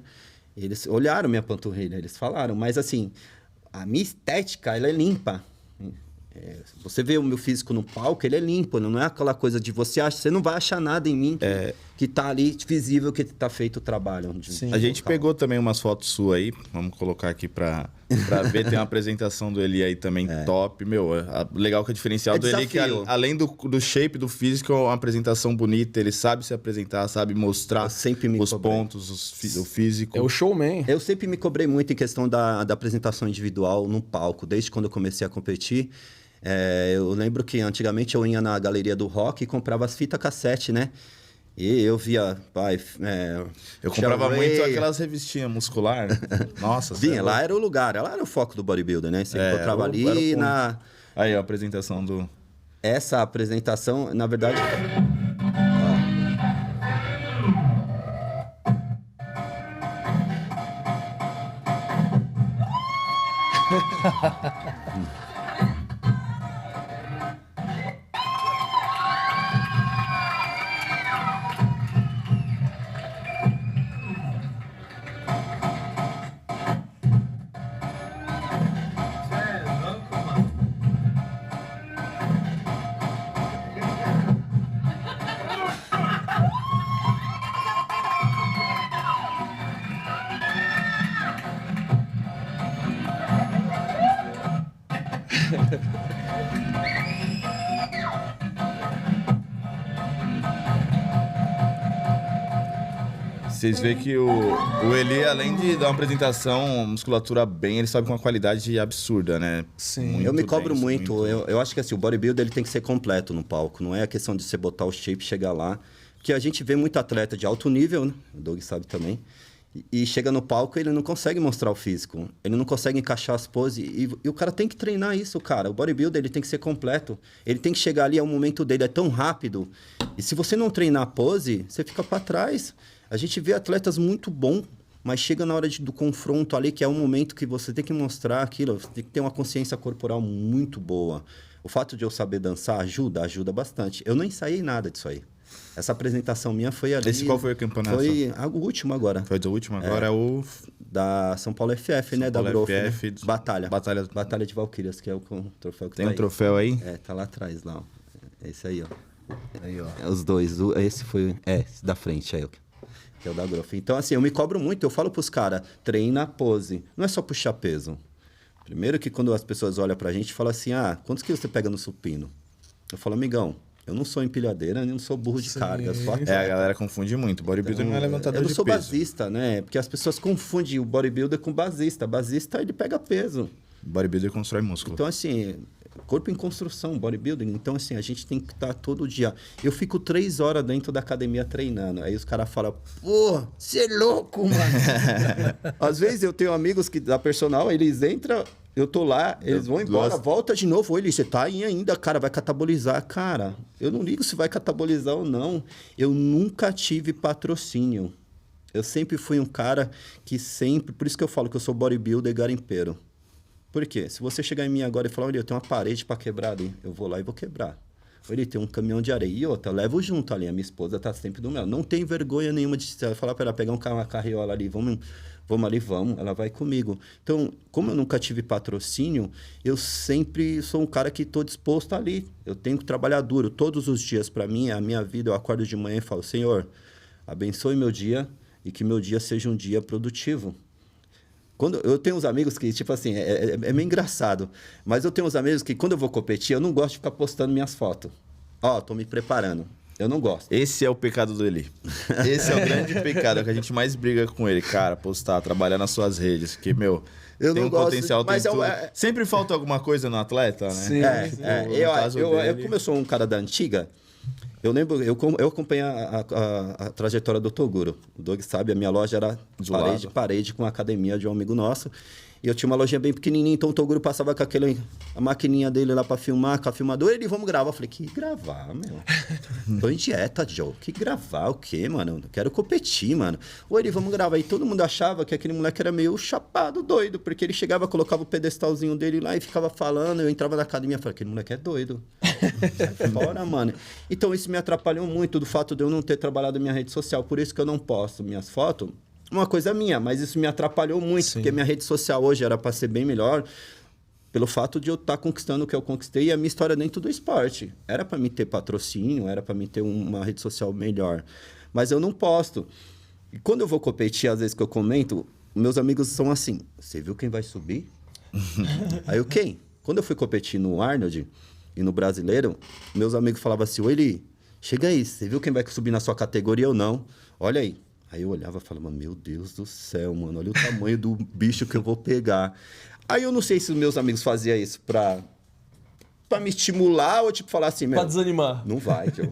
Eles olharam minha panturrilha, eles falaram. Mas, assim, a minha estética, ela é limpa. Você vê o meu físico no palco, ele é limpo, não é aquela coisa de você não vai achar nada em mim que tá ali visível que tá feito o trabalho. A gente pegou também umas fotos suas aí, vamos colocar aqui pra ver, tem uma apresentação do Eli aí também top, legal que o diferencial do Eli, que além do shape, do físico, é uma apresentação bonita, ele sabe se apresentar, sabe mostrar os pontos, o físico. É o showman. Eu sempre me cobrei muito em questão da apresentação individual no palco, desde quando eu comecei a competir. Eu lembro que antigamente eu ia na galeria do rock e comprava as fitas cassete, né? E eu via... eu comprava muito aquelas revistinhas muscular. Nossa. Lá era o lugar, lá era o foco do bodybuilder, né? Você encontrava ali na... Aí a apresentação do... Essa apresentação, na verdade... Vocês veem que o Eli, além de dar uma apresentação, uma musculatura bem, ele sobe com uma qualidade absurda, né? Sim. Eu me cobro muito. Eu acho que assim, o bodybuilder ele tem que ser completo no palco. Não é a questão de você botar o shape e chegar lá. Porque a gente vê muito atleta de alto nível, né? O Doug sabe também. E chega no palco e ele não consegue mostrar o físico. Ele não consegue encaixar as poses. E o cara tem que treinar isso, cara. O bodybuilder ele tem que ser completo. Ele tem que chegar ali, é o momento dele, é tão rápido. E se você não treinar a pose, você fica para trás. A gente vê atletas muito bons, mas chega na hora do confronto ali, que é um momento que você tem que mostrar aquilo. Você tem que ter uma consciência corporal muito boa. O fato de eu saber dançar ajuda bastante. Eu não ensaiei nada disso aí. Essa apresentação minha foi ali... Esse qual foi o campeonato? Foi o último agora. Foi o último agora, é o... Da São Paulo FF, né? São da Paulo Growth, FF, né? Batalha de Valquírias, que é o troféu que tem tá um troféu aí? É, tá lá atrás, lá. Ó. É esse aí, ó. Aí, ó. É os dois. Esse foi... esse da frente aí, ó. Que é o da Growth. Então, assim, eu me cobro muito. Eu falo pros caras, treina a pose. Não é só puxar peso. Primeiro que quando as pessoas olham pra gente, falam assim, quantos quilos você pega no supino? Eu falo, amigão, eu não sou empilhadeira, nem não sou burro de carga. A galera confunde muito. Bodybuilder não é levantador de peso. Eu não sou basista, né? Porque as pessoas confundem o bodybuilder com basista. Basista, ele pega peso. Bodybuilder constrói músculo. Então, assim, corpo em construção, bodybuilding. Então, assim, a gente tem que estar todo dia. Eu fico 3 horas dentro da academia treinando. Aí os caras falam, pô, você é louco, mano. Às vezes eu tenho amigos da personal, eles entram... Eu tô lá, eles vão embora, volta de novo. Ele, você tá aí ainda, cara, vai catabolizar. Cara, eu não ligo se vai catabolizar ou não. Eu nunca tive patrocínio. Eu sempre fui um cara que sempre... Por isso que eu falo que eu sou bodybuilder garimpeiro. Por quê? Se você chegar em mim agora e falar, olha, eu tenho uma parede para quebrar ali, eu vou lá e vou quebrar. Olha, tem um caminhão de areia. E outra, eu levo junto ali. A minha esposa tá sempre do meu. Não tem vergonha nenhuma de falar para ela pegar uma carriola ali, vamos ali, vamos. Ela vai comigo. Então, como eu nunca tive patrocínio, eu sempre sou um cara que estou disposto ali. Eu tenho que trabalhar duro. Todos os dias, para mim, a minha vida, eu acordo de manhã e falo, Senhor, abençoe meu dia e que meu dia seja um dia produtivo. Quando eu tenho uns amigos que, tipo assim, é meio engraçado, mas eu tenho uns amigos que, quando eu vou competir, eu não gosto de ficar postando minhas fotos. Tô me preparando. Eu não gosto. Esse é o pecado do Eli. Esse é o grande pecado, é que a gente mais briga com ele. Cara, postar, trabalhar nas suas redes, que, meu... Eu tem não um gosto, potencial, mas tem tudo. Sempre falta alguma coisa no atleta, né? Sim. Como eu sou um cara da antiga, eu lembro, eu acompanhei a trajetória do Toguro. O Doug sabe, a minha loja era parede com a academia de um amigo nosso. E eu tinha uma lojinha bem pequenininha, então o Toguro passava com a maquininha dele lá pra filmar, com a filmadora, ele, vamos gravar. Eu falei, que gravar, meu? Tô em dieta, Joe. Que gravar o quê, mano? Eu quero competir, mano. Ou ele, vamos gravar. E todo mundo achava que aquele moleque era meio chapado, doido, porque ele chegava, colocava o pedestalzinho dele lá e ficava falando. Eu entrava na academia e falava, aquele moleque é doido. Sai fora, mano. Então isso me atrapalhou muito do fato de eu não ter trabalhado minha rede social. Por isso que eu não posto minhas fotos. Uma coisa minha, mas isso me atrapalhou muito, porque minha rede social hoje era para ser bem melhor, pelo fato de eu estar conquistando o que eu conquistei e a minha história dentro do esporte. Era para mim ter patrocínio, era para mim ter uma rede social melhor, mas eu não posto. E quando eu vou competir, às vezes que eu comento, meus amigos são assim, você viu quem vai subir? Aí eu, quem? Quando eu fui competir no Arnold e no Brasileiro, meus amigos falavam assim, ô Eli, chega aí, você viu quem vai subir na sua categoria ou não? Olha aí. Aí eu olhava e falava, meu Deus do céu, mano, olha o tamanho do bicho que eu vou pegar. Aí eu não sei se os meus amigos faziam isso pra me estimular ou tipo falar assim, meu... Pra desanimar. Não vai, Joe.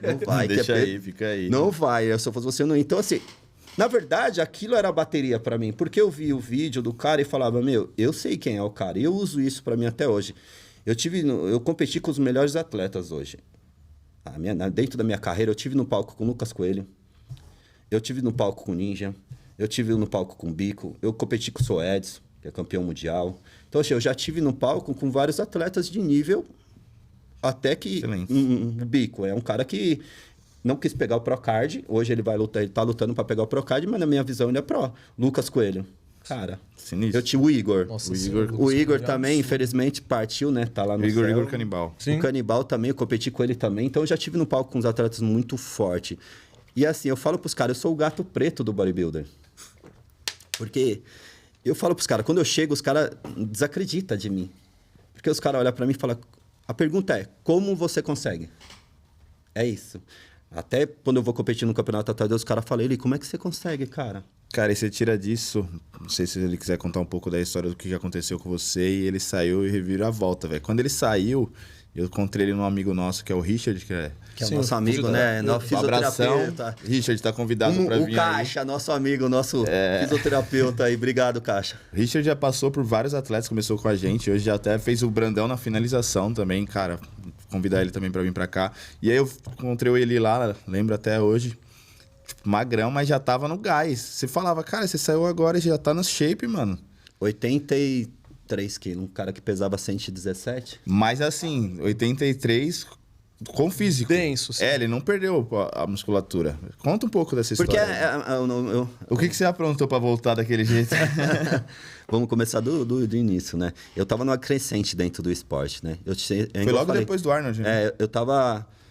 Não vai. Deixa aí, fica aí. Não vai, se eu fosse você, não... Então, assim, na verdade, aquilo era bateria pra mim, porque eu vi o vídeo do cara e falava, meu, eu sei quem é o cara, e eu uso isso pra mim até hoje. Eu competi com os melhores atletas hoje. Dentro da minha carreira, eu tive no palco com o Lucas Coelho, eu tive no palco com o Ninja, eu tive no palco com o Bico, eu competi com o Soedes, que é campeão mundial. Então, assim, eu já tive no palco com vários atletas de nível, até que o Bico é um cara que não quis pegar o Procard, hoje ele tá lutando para pegar o Procard, mas na minha visão ele é Pro. Lucas Coelho, cara, sinistro. Eu tinha o Igor. Nossa, o Igor também, infelizmente, partiu, né? Tá lá no céu. Igor Canibal. Sim. O Canibal também, eu competi com ele também. Então, eu já tive no palco com uns atletas muito fortes. E assim, eu falo pros caras, eu sou o gato preto do bodybuilder. Porque eu falo pros caras, quando eu chego, os caras desacreditam de mim. Porque os caras olham pra mim e falam, a pergunta é, como você consegue? É isso. Até quando eu vou competir no campeonato atrás dos caras, falei, ele, como é que você consegue, cara? Cara, e você tira disso, não sei se ele quiser contar um pouco da história do que já aconteceu com você, e ele saiu e revira a volta, velho. Quando ele saiu, eu encontrei ele num amigo nosso, que é o Richard, que é o nosso amigo, né? Nosso fisioterapeuta. Richard tá convidado pra vir O Caixa, nosso amigo, nosso fisioterapeuta aí. Obrigado, Caixa. Richard já passou por vários atletas, começou com a gente, hoje já até fez o Brandão na finalização também, cara. Convidar ele também pra vir pra cá. E aí eu encontrei ele lá, lembro até hoje, magrão, mas já tava no gás. Você falava, cara, você saiu agora e já tá no shape, mano. 83 quilos, um cara que pesava 117. Mas assim, 83 com físico. Denso, sim. Ele não perdeu a musculatura. Conta um pouco dessa história. Porque o que você aprontou pra voltar daquele jeito? Vamos começar do início, né? Eu tava numa crescente dentro do esporte, né? Foi logo depois do Arnold, né?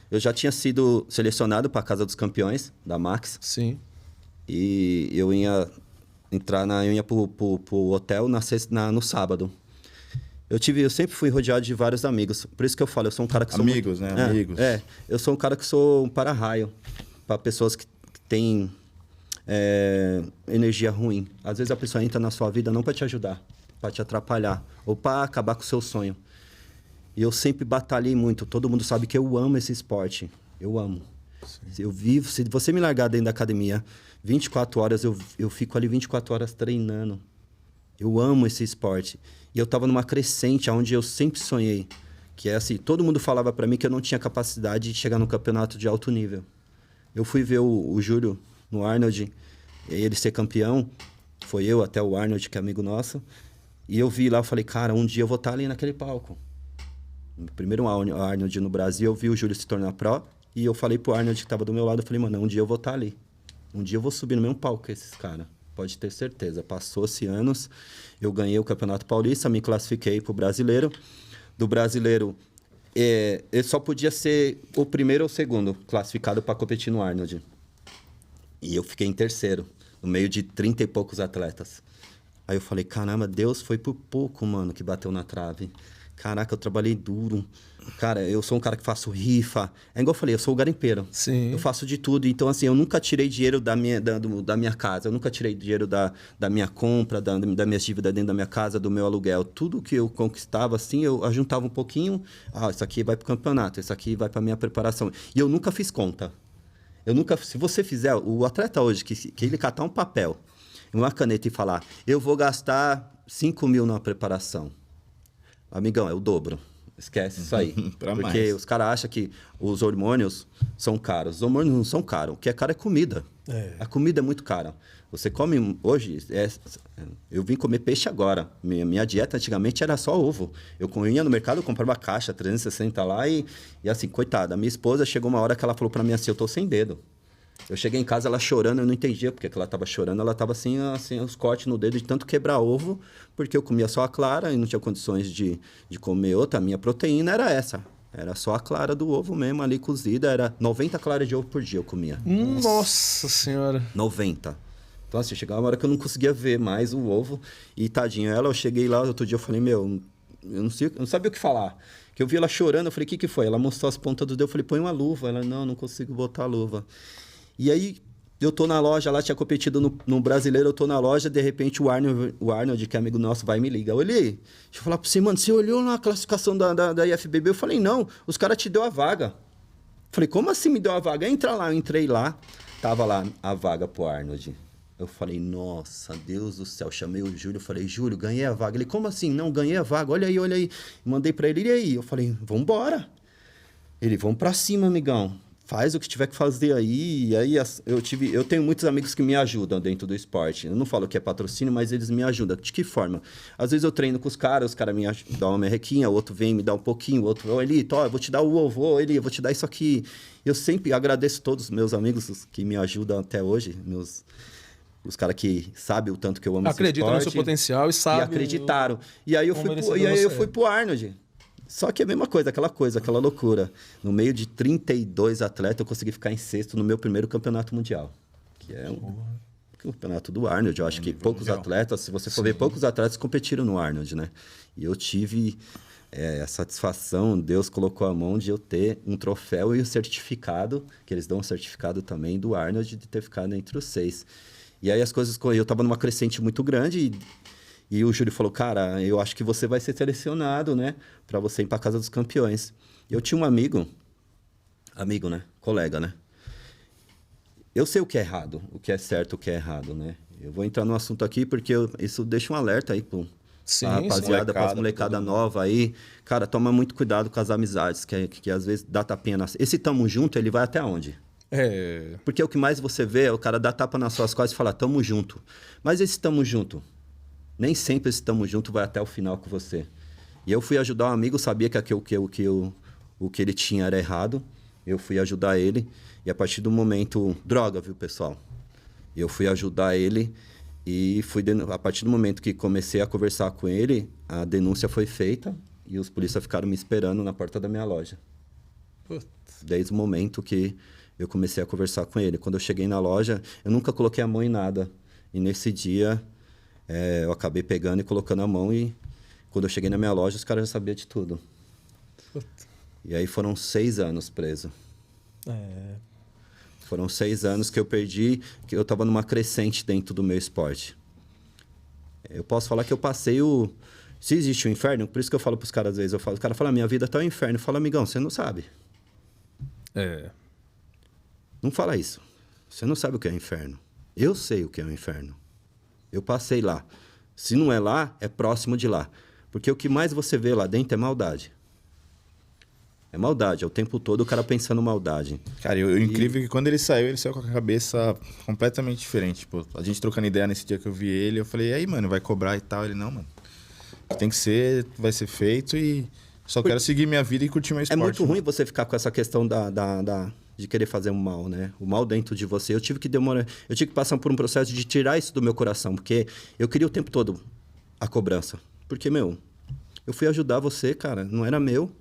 Eu já tinha sido selecionado para a Casa dos Campeões, da Max. Sim. E eu ia pro hotel no sábado. Eu sempre fui rodeado de vários amigos. Por isso que eu falo, eu sou um cara que sou amigos, né? Amigos. Eu sou um cara que sou um para-raio para pessoas que têm energia ruim. Às vezes a pessoa entra na sua vida não para te ajudar, para te atrapalhar ou para acabar com o seu sonho. E eu sempre batalhei muito. Todo mundo sabe que eu amo esse esporte. Eu amo. Sim. Eu vivo... Se você me largar dentro da academia, 24 horas, eu fico ali 24 horas treinando. Eu amo esse esporte. E eu tava numa crescente, onde eu sempre sonhei. Que é assim, todo mundo falava para mim que eu não tinha capacidade de chegar no campeonato de alto nível. Eu fui ver o Júlio no Arnold, ele ser campeão. Foi eu até o Arnold, que é amigo nosso. E eu vi lá, eu falei, cara, um dia eu vou estar ali naquele palco. No primeiro Arnold no Brasil, eu vi o Júlio se tornar pro. E eu falei pro Arnold, que tava do meu lado, eu falei, mano, um dia eu vou estar ali. Um dia eu vou subir no mesmo palco que esses caras. Pode ter certeza. Passou-se anos, eu ganhei o Campeonato Paulista, me classifiquei pro Brasileiro. Do Brasileiro, eu só podia ser o primeiro ou o segundo classificado para competir no Arnold. E eu fiquei em terceiro, no meio de 30 e poucos atletas. Aí eu falei, caramba, Deus foi por pouco, mano, que bateu na trave. Caraca, eu trabalhei duro. Cara, eu sou um cara que faço rifa. É igual eu falei, eu sou o garimpeiro. Sim. Eu faço de tudo. Então, assim, eu nunca tirei dinheiro da minha casa. Eu nunca tirei dinheiro da minha compra, da minha dívida dentro da minha casa, do meu aluguel. Tudo que eu conquistava, assim, eu ajuntava um pouquinho. Ah, isso aqui vai pro campeonato, isso aqui vai pra minha preparação. E eu nunca fiz conta. Se você fizer, o atleta hoje, que ele catar um papel, uma caneta e falar, eu vou gastar 5 mil na preparação. Amigão, é o dobro. Esquece isso aí. Porque os caras acham que os hormônios são caros. Os hormônios não são caros. O que é caro é comida. A comida é muito cara. Você come hoje... eu vim comer peixe agora. Minha dieta antigamente era só ovo. Eu ia no mercado, eu comprava uma caixa 360 lá e assim, coitada. A minha esposa chegou uma hora que ela falou pra mim assim, eu tô sem dedo. Eu cheguei em casa, ela chorando, eu não entendia porque que ela tava chorando. Ela tava assim, os cortes no dedo de tanto quebrar ovo, porque eu comia só a clara e não tinha condições de comer outra. A minha proteína era essa. Era só a clara do ovo mesmo ali cozida. Era 90 claras de ovo por dia eu comia. Nossa Senhora! 90. Então assim, chegava uma hora que eu não conseguia ver mais o ovo. E tadinho, eu cheguei lá, outro dia eu falei, eu não sabia o que falar. Que eu vi ela chorando, eu falei, o que foi? Ela mostrou as pontas do dedo, eu falei, põe uma luva. Ela, não consigo botar a luva. E aí, eu tô na loja, lá tinha competido no Brasileiro, eu tô na loja, de repente o Arnold, que é amigo nosso, vai e me liga. Olhei, deixa eu falar pra você, mano, você olhou na classificação da IFBB? Eu falei, não, os caras te deu a vaga. Falei, como assim me deu a vaga? Entra lá, eu entrei lá, tava lá a vaga pro Arnold. Eu falei, nossa, Deus do céu, chamei o Júlio, falei, Júlio, ganhei a vaga. Ele, como assim? Não, ganhei a vaga, olha aí. Mandei pra ele, e aí? Eu falei, vambora. Ele, vamos pra cima, amigão. Faz o que tiver que fazer aí. E aí eu tenho muitos amigos que me ajudam dentro do esporte. Eu não falo que é patrocínio, mas eles me ajudam. De que forma? Às vezes eu treino com os caras me dão uma merrequinha, o outro vem me dá um pouquinho, o outro, Elito, eu vou te dar o ovo, Eli, eu vou te dar isso aqui. Eu sempre agradeço todos os meus amigos que me ajudam até hoje, os caras que sabem o tanto que eu amo esse esporte. Acreditam no seu potencial e sabem. E acreditaram. E aí eu fui pro Arnold. Só que é a mesma coisa, aquela loucura. No meio de 32 atletas, eu consegui ficar em sexto no meu primeiro campeonato mundial. Que é um campeonato do Arnold. Eu acho que poucos atletas, se você for ver, poucos atletas competiram no Arnold, né? E eu tive a satisfação, Deus colocou a mão de eu ter um troféu e o certificado, que eles dão um certificado também do Arnold de ter ficado entre os 6. E aí as coisas... Eu tava numa crescente muito grande e o Júlio falou, cara, eu acho que você vai ser selecionado, né? Pra você ir pra Casa dos Campeões. Eu tinha um amigo, né? Colega, né? Eu sei o que é errado, o que é certo, o que é errado, né? Eu vou entrar no assunto aqui porque isso deixa um alerta aí pra rapaziada, pra molecada nova aí. Cara, toma muito cuidado com as amizades, que às vezes dá tapinha nas... Esse tamo junto, ele vai até onde? Porque o que mais você vê é o cara dar tapa nas suas costas e falar, tamo junto. Mas esse tamo junto, nem sempre esse tamo junto vai até o final com você. E eu fui ajudar um amigo, sabia que o que ele tinha era errado. Eu fui ajudar ele. E a partir do momento... Droga, viu, pessoal? Eu fui ajudar ele e a partir do momento que comecei a conversar com ele, a denúncia foi feita e os policiais ficaram me esperando na porta da minha loja. Putz. Desde o momento que eu comecei a conversar com ele. Quando eu cheguei na loja, eu nunca coloquei a mão em nada. E nesse dia, eu acabei pegando e colocando a mão e quando eu cheguei na minha loja, os caras já sabiam de tudo. Putz. E aí foram 6 anos preso. Foram 6 anos que eu perdi, que eu estava numa crescente dentro do meu esporte. Eu posso falar que eu passei o... Se existe um inferno, por isso que eu falo para os caras às vezes, o cara fala, minha vida tá um inferno. Eu falo, amigão, você não sabe. Não fala isso. Você não sabe o que é inferno. Eu sei o que é o inferno. Eu passei lá. Se não é lá, é próximo de lá. Porque o que mais você vê lá dentro é maldade. É maldade, é o tempo todo o cara pensando maldade. Cara, o incrível é que quando ele saiu com a cabeça completamente diferente. Tipo, a gente trocando ideia nesse dia que eu vi ele, eu falei, e aí, mano, vai cobrar e tal? Ele, não, mano. Tem que ser, vai ser feito e só quero seguir minha vida e curtir meu esporte. É muito ruim você ficar com essa questão de querer fazer um mal, né? O mal dentro de você. Eu tive que passar por um processo de tirar isso do meu coração, porque eu queria o tempo todo a cobrança. Porque, eu fui ajudar você, cara, não era meu.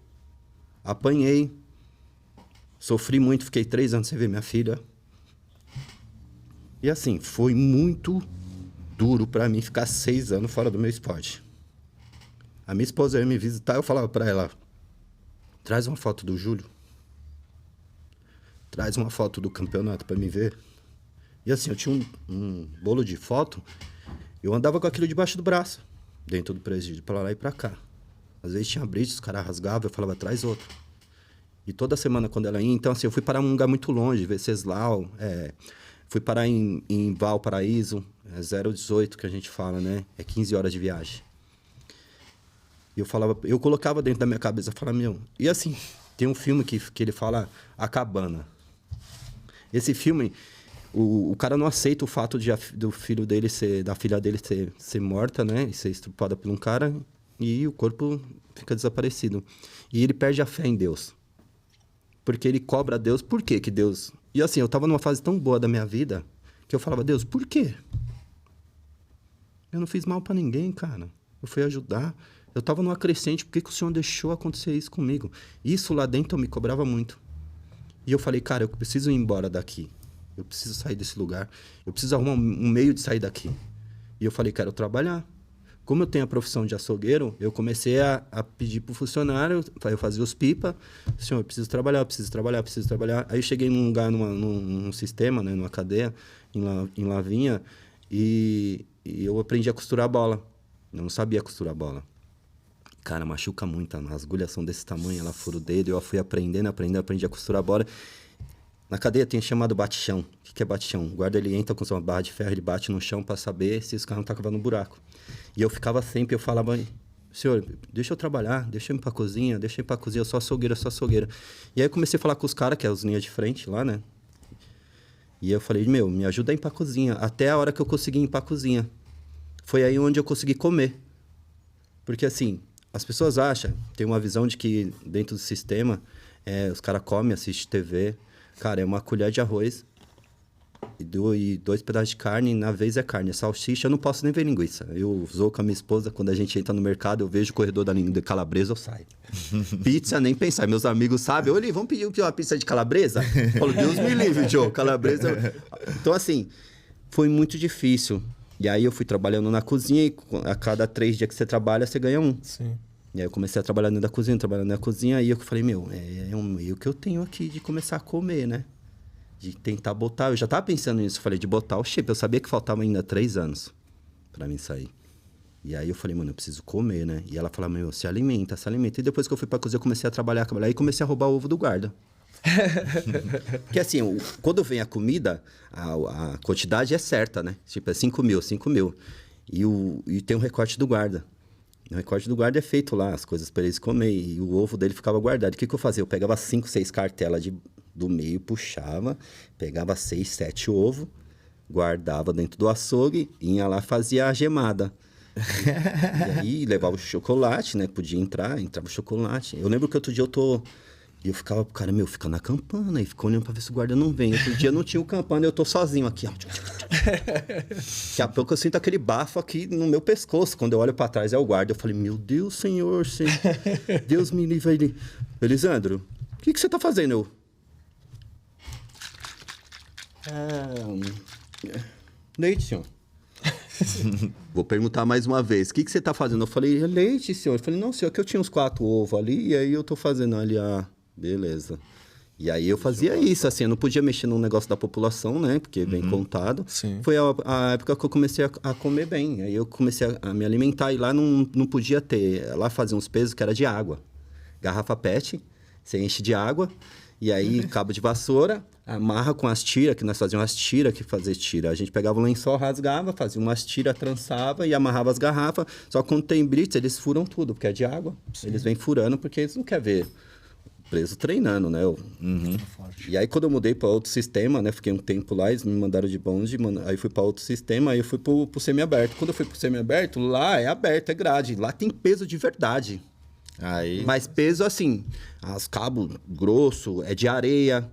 Apanhei, sofri muito, fiquei 3 anos sem ver minha filha. E assim, foi muito duro pra mim ficar 6 anos fora do meu esporte. A minha esposa ia me visitar, eu falava pra ela, traz uma foto do Júlio. Traz uma foto do campeonato pra me ver. E assim, eu tinha um bolo de foto, eu andava com aquilo debaixo do braço, dentro do presídio, pra lá e pra cá. Às vezes tinha brinde, os caras rasgavam, eu falava, traz outro. E toda semana quando ela ia... Então, assim, eu fui parar em um lugar muito longe, Venceslau, fui parar em Valparaíso, 018 que a gente fala, né? É 15 horas de viagem. E eu colocava dentro da minha cabeça, eu falava, E assim, tem um filme que ele fala A Cabana. Esse filme, o cara não aceita o fato do filho dele da filha dele ser morta, né? E ser estuprada por um cara... E o corpo fica desaparecido. E ele perde a fé em Deus. Porque ele cobra a Deus. Por quê que Deus... E assim, eu estava numa fase tão boa da minha vida que eu falava, Deus, por quê? Eu não fiz mal para ninguém, cara. Eu fui ajudar. Eu estava numa crescente. Por que o Senhor deixou acontecer isso comigo? Isso lá dentro me cobrava muito. E eu falei, cara, eu preciso ir embora daqui. Eu preciso sair desse lugar. Eu preciso arrumar um meio de sair daqui. E eu falei, quero trabalhar. Como eu tenho a profissão de açougueiro, eu comecei a pedir pro funcionário, eu fazia os pipa, senhor, eu preciso trabalhar. Aí eu cheguei num lugar, num sistema, né, numa cadeia, em Lavinha, e eu aprendi a costurar a bola. Eu não sabia costurar a bola. Cara, machuca muito, as agulhas são desse tamanho, ela fura o dedo, eu fui aprendi a costurar a bola. Na cadeia tem chamado bate-chão. O que é bate-chão? O guarda, ele entra com uma barra de ferro, ele bate no chão para saber se os caras não estão cavando um buraco. E eu ficava sempre, eu falava, senhor, deixa eu trabalhar, deixa eu ir pra cozinha, eu sou açougueiro. E aí eu comecei a falar com os caras, que é os linhas de frente lá, né? E eu falei, me ajuda a ir pra cozinha. Até a hora que eu consegui ir pra cozinha. Foi aí onde eu consegui comer. Porque assim, as pessoas acham, tem uma visão de que dentro do sistema, os caras comem, assistem TV. Cara, é uma colher de arroz e 2 pedaços de carne, na vez é carne. Salsicha, eu não posso nem ver linguiça. Eu zoo com a minha esposa, quando a gente entra no mercado, eu vejo o corredor de calabresa, eu saio. Pizza, nem pensar. Meus amigos sabem, olha, vamos pedir uma pizza de calabresa? Eu falo, Deus me livre, Joe, calabresa. Então, assim, foi muito difícil. E aí eu fui trabalhando na cozinha e a cada 3 dias que você trabalha, você ganha 1. Sim. E aí eu comecei a trabalhar dentro da cozinha, aí eu falei, meu, é um meio que eu tenho aqui de começar a comer, né? De tentar botar, eu já tava pensando nisso, falei, de botar o shape. Eu sabia que faltava ainda 3 anos pra mim sair. E aí eu falei, mano, eu preciso comer, né? E ela falava, meu, se alimenta. E depois que eu fui pra cozinha, eu comecei a trabalhar e comecei a roubar o ovo do guarda. Porque assim, quando vem a comida, a quantidade é certa, né? Tipo, é 5 mil. E tem um recorte do guarda. O recorte do guarda é feito lá, as coisas para eles comer. E o ovo dele ficava guardado. O que eu fazia? Eu pegava 5, 6 cartelas do meio, puxava, pegava 6, 7 ovos, guardava dentro do açougue, ia lá, fazia a gemada. E aí levava o chocolate, né? Podia entrava o chocolate. Eu lembro que outro dia eu ficava, cara, meu, fica na campana. E ficou olhando pra ver se o guarda não vem. Outro dia não tinha o campana, eu tô sozinho aqui, ó. Daqui a pouco eu sinto aquele bafo aqui no meu pescoço. Quando eu olho pra trás, é o guarda. Eu falei, meu Deus, senhor. Deus me livre. Ele, Elisandro, o que você tá fazendo? Leite, senhor. Vou perguntar mais uma vez. O que você tá fazendo? Eu falei, leite, senhor. Ele falou, não, senhor, que eu tinha uns 4 ovos ali. E aí eu tô fazendo ali beleza. E aí eu fazia isso, assim, eu não podia mexer no negócio da população, né? Porque bem contado. Sim. Foi a época que eu comecei a comer bem. Aí eu comecei a me alimentar e lá não podia ter. Lá fazia uns pesos que era de água. Garrafa PET, você enche de água. E aí cabo de vassoura, amarra com as tiras, que nós fazíamos as tiras que fazia tira. A gente pegava o lençol, rasgava, fazia umas tiras, trançava e amarrava as garrafas. Só que quando tem blitz, eles furam tudo, porque é de água. Sim. Eles vêm furando porque eles não querem ver preso treinando, né? E aí, quando eu mudei para outro sistema, né? Fiquei um tempo lá, eles me mandaram de bonde, aí fui para outro sistema, aí eu fui pro semi-aberto. Quando eu fui pro semi-aberto, lá é aberto, é grade. Lá tem peso de verdade. Aí... Mas peso, assim, as cabos grosso, é de areia.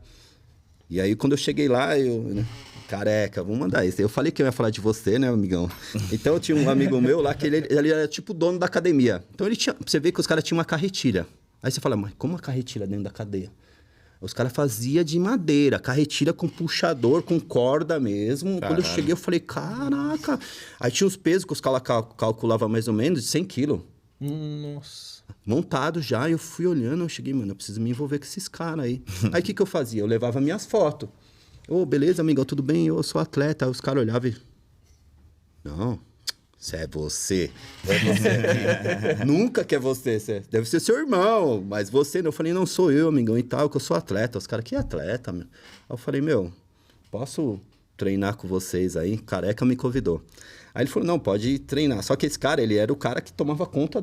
E aí, quando eu cheguei lá, né, careca, vamos mandar isso. Eu falei que eu ia falar de você, né, amigão? Então, eu tinha um amigo meu lá, que ele era tipo dono da academia. Então, ele tinha... Você vê que os caras tinham uma carretilha. Aí você fala, mas como uma carretilha dentro da cadeia? Os caras faziam de madeira, carretilha com puxador, com corda mesmo. Caralho. Quando eu cheguei, eu falei, caraca. Aí tinha os pesos que os caras calculavam mais ou menos de 100 quilos. Nossa. Montado já, eu fui olhando, eu cheguei, mano, eu preciso me envolver com esses caras aí. Aí o que eu fazia? Eu levava minhas fotos. Beleza, amigão, tudo bem? Eu sou atleta. Aí os caras olhavam e... Não, isso é você. É você aqui. Nunca que é você. Deve ser seu irmão, mas você não. Eu falei, não, sou eu, amigão, e tal, que eu sou atleta. Os caras, que atleta, meu? Aí eu falei, meu, posso treinar com vocês aí? Careca me convidou. Aí ele falou, não, pode treinar. Só que esse cara, ele era o cara que tomava conta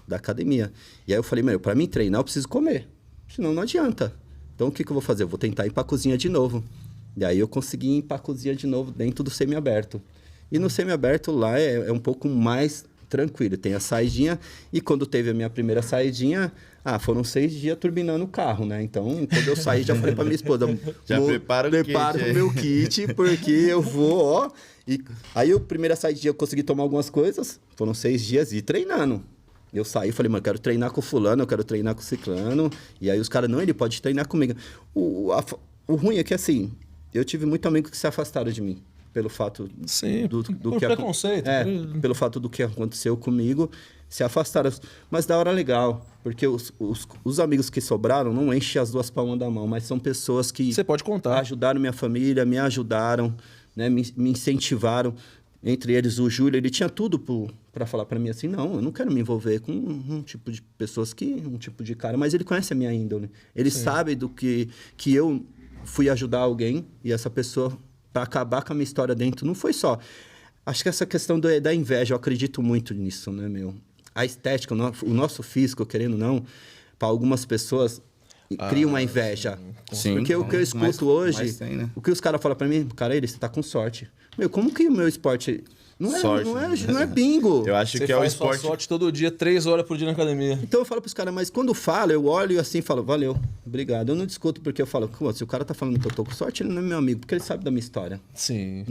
da academia. E aí eu falei, meu, pra mim treinar eu preciso comer. Senão não adianta. Então o que eu vou fazer? Eu vou tentar ir pra cozinha de novo. E aí eu consegui ir pra cozinha de novo dentro do semi-aberto. E no semi-aberto lá é um pouco mais tranquilo. Tem a saidinha. E quando teve a minha primeira saidinha, foram 6 dias turbinando o carro, né? Então, quando eu saí, já falei pra minha esposa... Já prepara o meu kit, porque eu vou, ó... E aí, a primeira saidinha, eu consegui tomar algumas coisas. Foram 6 dias e treinando. Eu saí e falei, mano, eu quero treinar com o fulano, eu quero treinar com o ciclano. E aí os caras, não, ele pode treinar comigo. O ruim é que, assim, eu tive muito amigo que se afastaram de mim. Pelo fato do por que... preconceito. Pelo fato do que aconteceu comigo, se afastaram. Mas da hora legal, porque os amigos que sobraram não enchem as 2 palmas da mão, mas são pessoas que... Você pode contar. Ajudaram minha família, me ajudaram, né, me incentivaram. Entre eles, o Júlio, ele tinha tudo para falar para mim assim, não, eu não quero me envolver com um tipo de pessoas um tipo de cara, mas ele conhece a minha índole. Ele sabe do que eu fui ajudar alguém e essa pessoa, para acabar com a minha história dentro, não foi só. Acho que essa questão da inveja, eu acredito muito nisso, né, meu? A estética, o nosso físico, querendo ou não, para algumas pessoas... cria uma inveja. Sim, porque o que eu escuto hoje, tem, né? O que os caras falam pra mim, cara, você tá com sorte. Meu, como que o meu esporte... Não é bingo. Eu acho que é o esporte... sorte todo dia, 3 horas por dia na academia. Então eu falo pros caras, mas quando falo, eu olho assim e falo, valeu, obrigado. Eu não discuto porque eu falo, se o cara tá falando que eu tô com sorte, ele não é meu amigo, porque ele sabe da minha história. Sim.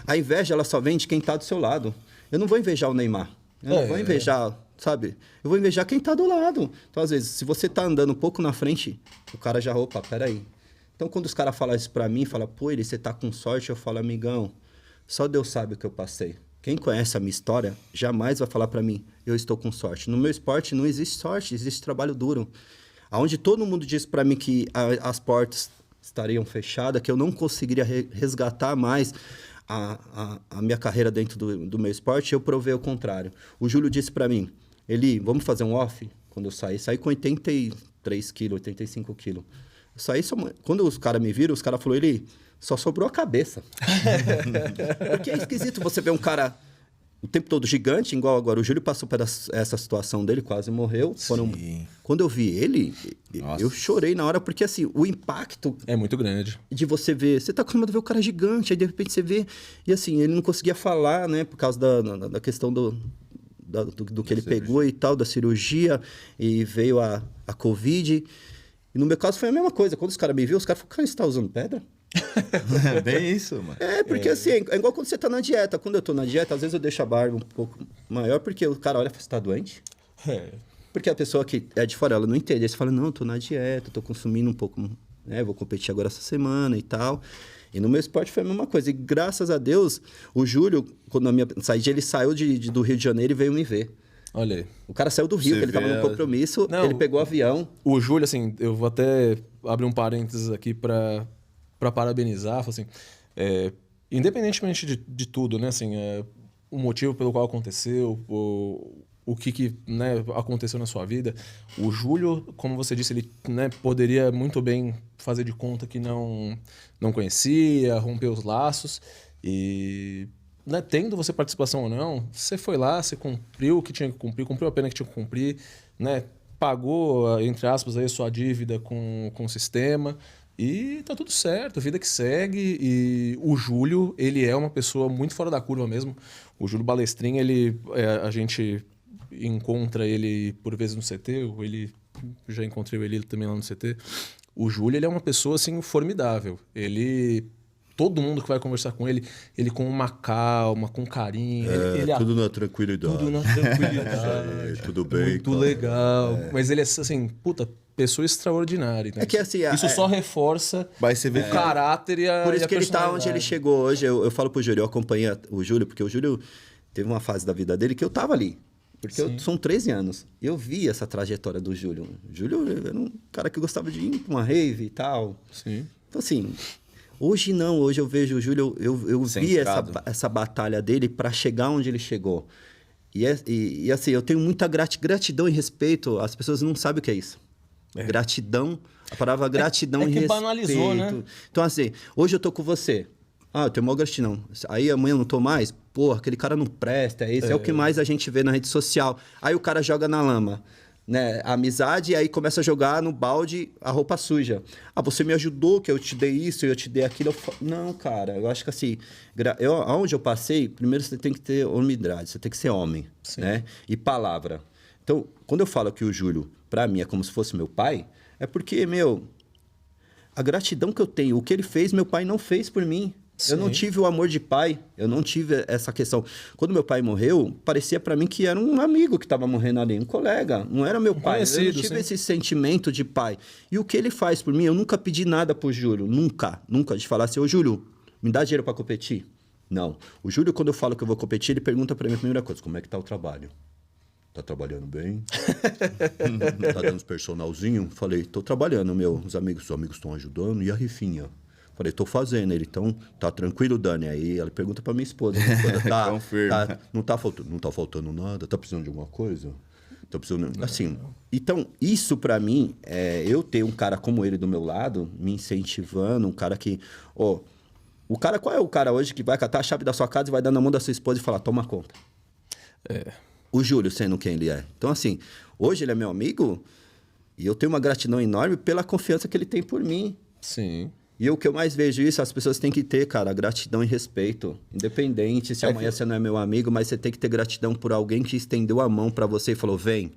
A inveja, ela só vem de quem tá do seu lado. Eu não vou invejar o Neymar. Eu não vou invejar... Sabe? Eu vou invejar quem tá do lado. Então, às vezes, se você tá andando um pouco na frente, o cara já, opa, peraí. Então, quando os caras falam isso pra mim, falam, pô, você tá com sorte, eu falo, amigão, só Deus sabe o que eu passei. Quem conhece a minha história jamais vai falar para mim, eu estou com sorte. No meu esporte não existe sorte, existe trabalho duro. Onde todo mundo disse para mim que as portas estariam fechadas, que eu não conseguiria resgatar mais a minha carreira dentro do meu esporte, eu provei o contrário. O Júlio disse para mim, Eli, vamos fazer um off? Quando eu saí com 83 quilos, 85 quilos. Quando os caras me viram, os caras falaram, Eli, só sobrou a cabeça. Porque é esquisito você ver um cara o tempo todo gigante, igual agora. O Júlio passou por essa situação dele, quase morreu. Quando eu vi ele, eu chorei na hora, porque assim, o impacto... É muito grande. De você ver... Você tá acostumado a ver o cara gigante, aí de repente você vê... E assim, ele não conseguia falar, né? Por causa da questão do que ele pegou e tal, da cirurgia. E veio a Covid. E no meu caso foi a mesma coisa. Quando os caras me viram, os caras falaram, cara, você tá usando pedra? É bem isso, mano. Porque assim, é igual quando você tá na dieta. Quando eu tô na dieta, às vezes eu deixo a barba um pouco maior, porque o cara olha e fala, você tá doente? Porque a pessoa que é de fora, ela não entende. Aí você fala, não, eu tô na dieta, tô consumindo um pouco, né? Vou competir agora essa semana e tal. E no meu esporte foi a mesma coisa. E graças a Deus, o Júlio, quando a minha saída, ele saiu do Rio de Janeiro e veio me ver. Olha aí. O cara saiu do Rio, que ele tava no compromisso, ele pegou o avião. O Júlio, assim, eu vou até abrir um parênteses aqui para parabenizar, assim, independentemente de tudo, né, assim, o motivo pelo qual aconteceu, o que né, aconteceu na sua vida, o Júlio, como você disse, ele, né, poderia muito bem fazer de conta que não conhecia, romper os laços e, né, tendo você participação ou não, você foi lá, você cumpriu o que tinha que cumprir, cumpriu a pena que tinha que cumprir, né, pagou, entre aspas, aí, a sua dívida com o sistema. E tá tudo certo, vida que segue. E o Júlio, ele é uma pessoa muito fora da curva mesmo. O Júlio Balestrin, a gente encontra ele por vezes no CT, já encontrei ele também lá no CT. O Júlio, ele é uma pessoa assim formidável. Todo mundo que vai conversar com ele com uma calma, com carinho. Tudo na tranquilidade. Tudo na tranquilidade. Tudo bem. Muito legal. Mas ele é assim, puta, pessoa extraordinária. Né? É que assim... Isso só reforça o caráter e a Por isso que ele tá onde ele personalidade. chegou hoje. Eu falo pro Júlio, eu acompanhei o Júlio, porque o Júlio teve uma fase da vida dele que eu tava ali. Porque são 13 anos. Eu vi essa trajetória do Júlio. O Júlio era um cara que gostava de ir pra uma rave e tal. Sim. Então assim... Hoje não, hoje eu vejo o Júlio, eu vi essa batalha dele para chegar onde ele chegou. E assim, eu tenho muita gratidão e respeito. As pessoas não sabem o que é isso. Gratidão, a palavra gratidão e respeito. Banalizou, né? Então assim, hoje eu tô com você. Eu tenho maior gratidão. Aí amanhã eu não tô mais. Porra, aquele cara não presta. Esse é o que mais a gente vê na rede social. Aí o cara joga na lama. Né, a amizade, e aí começa a jogar no balde a roupa suja. Você me ajudou, que eu te dei isso, eu te dei aquilo. Não, cara, eu acho que assim, aonde eu passei, primeiro você tem que ter humildade, você tem que ser homem, né? E palavra. Então, quando eu falo que o Júlio, pra mim, é como se fosse meu pai, é porque, a gratidão que eu tenho, o que ele fez, meu pai não fez por mim. Sim. Eu não tive o amor de pai, eu não tive essa questão. Quando meu pai morreu, parecia para mim que era um amigo que estava morrendo ali, um colega, não era meu pai. Eu não tive esse sentimento de pai. E o que ele faz por mim, eu nunca pedi nada pro Júlio, nunca de falar assim, ô Júlio, me dá dinheiro para competir? Não. O Júlio, quando eu falo que eu vou competir, ele pergunta para mim a primeira coisa, como é que tá o trabalho? Tá trabalhando bem? Tá dando uns personalzinho? Falei, tô trabalhando, os amigos estão ajudando, e a rifinha? Falei, tô fazendo. Ele, então, tá tranquilo, Dani? Aí ela pergunta pra minha esposa. Não tá faltando nada? Tá precisando de alguma coisa? Tá precisando... Assim, então, isso pra mim, eu ter um cara como ele do meu lado, me incentivando, um cara que... o cara, qual é o cara hoje que vai catar a chave da sua casa e vai dar na mão da sua esposa e falar, toma conta? O Júlio sendo quem ele é. Então, assim, hoje ele é meu amigo e eu tenho uma gratidão enorme pela confiança que ele tem por mim. Sim. E o que eu mais vejo isso, as pessoas têm que ter, cara, gratidão e respeito. Independente se amanhã você não é meu amigo, mas você tem que ter gratidão por alguém que estendeu a mão pra você e falou, vem.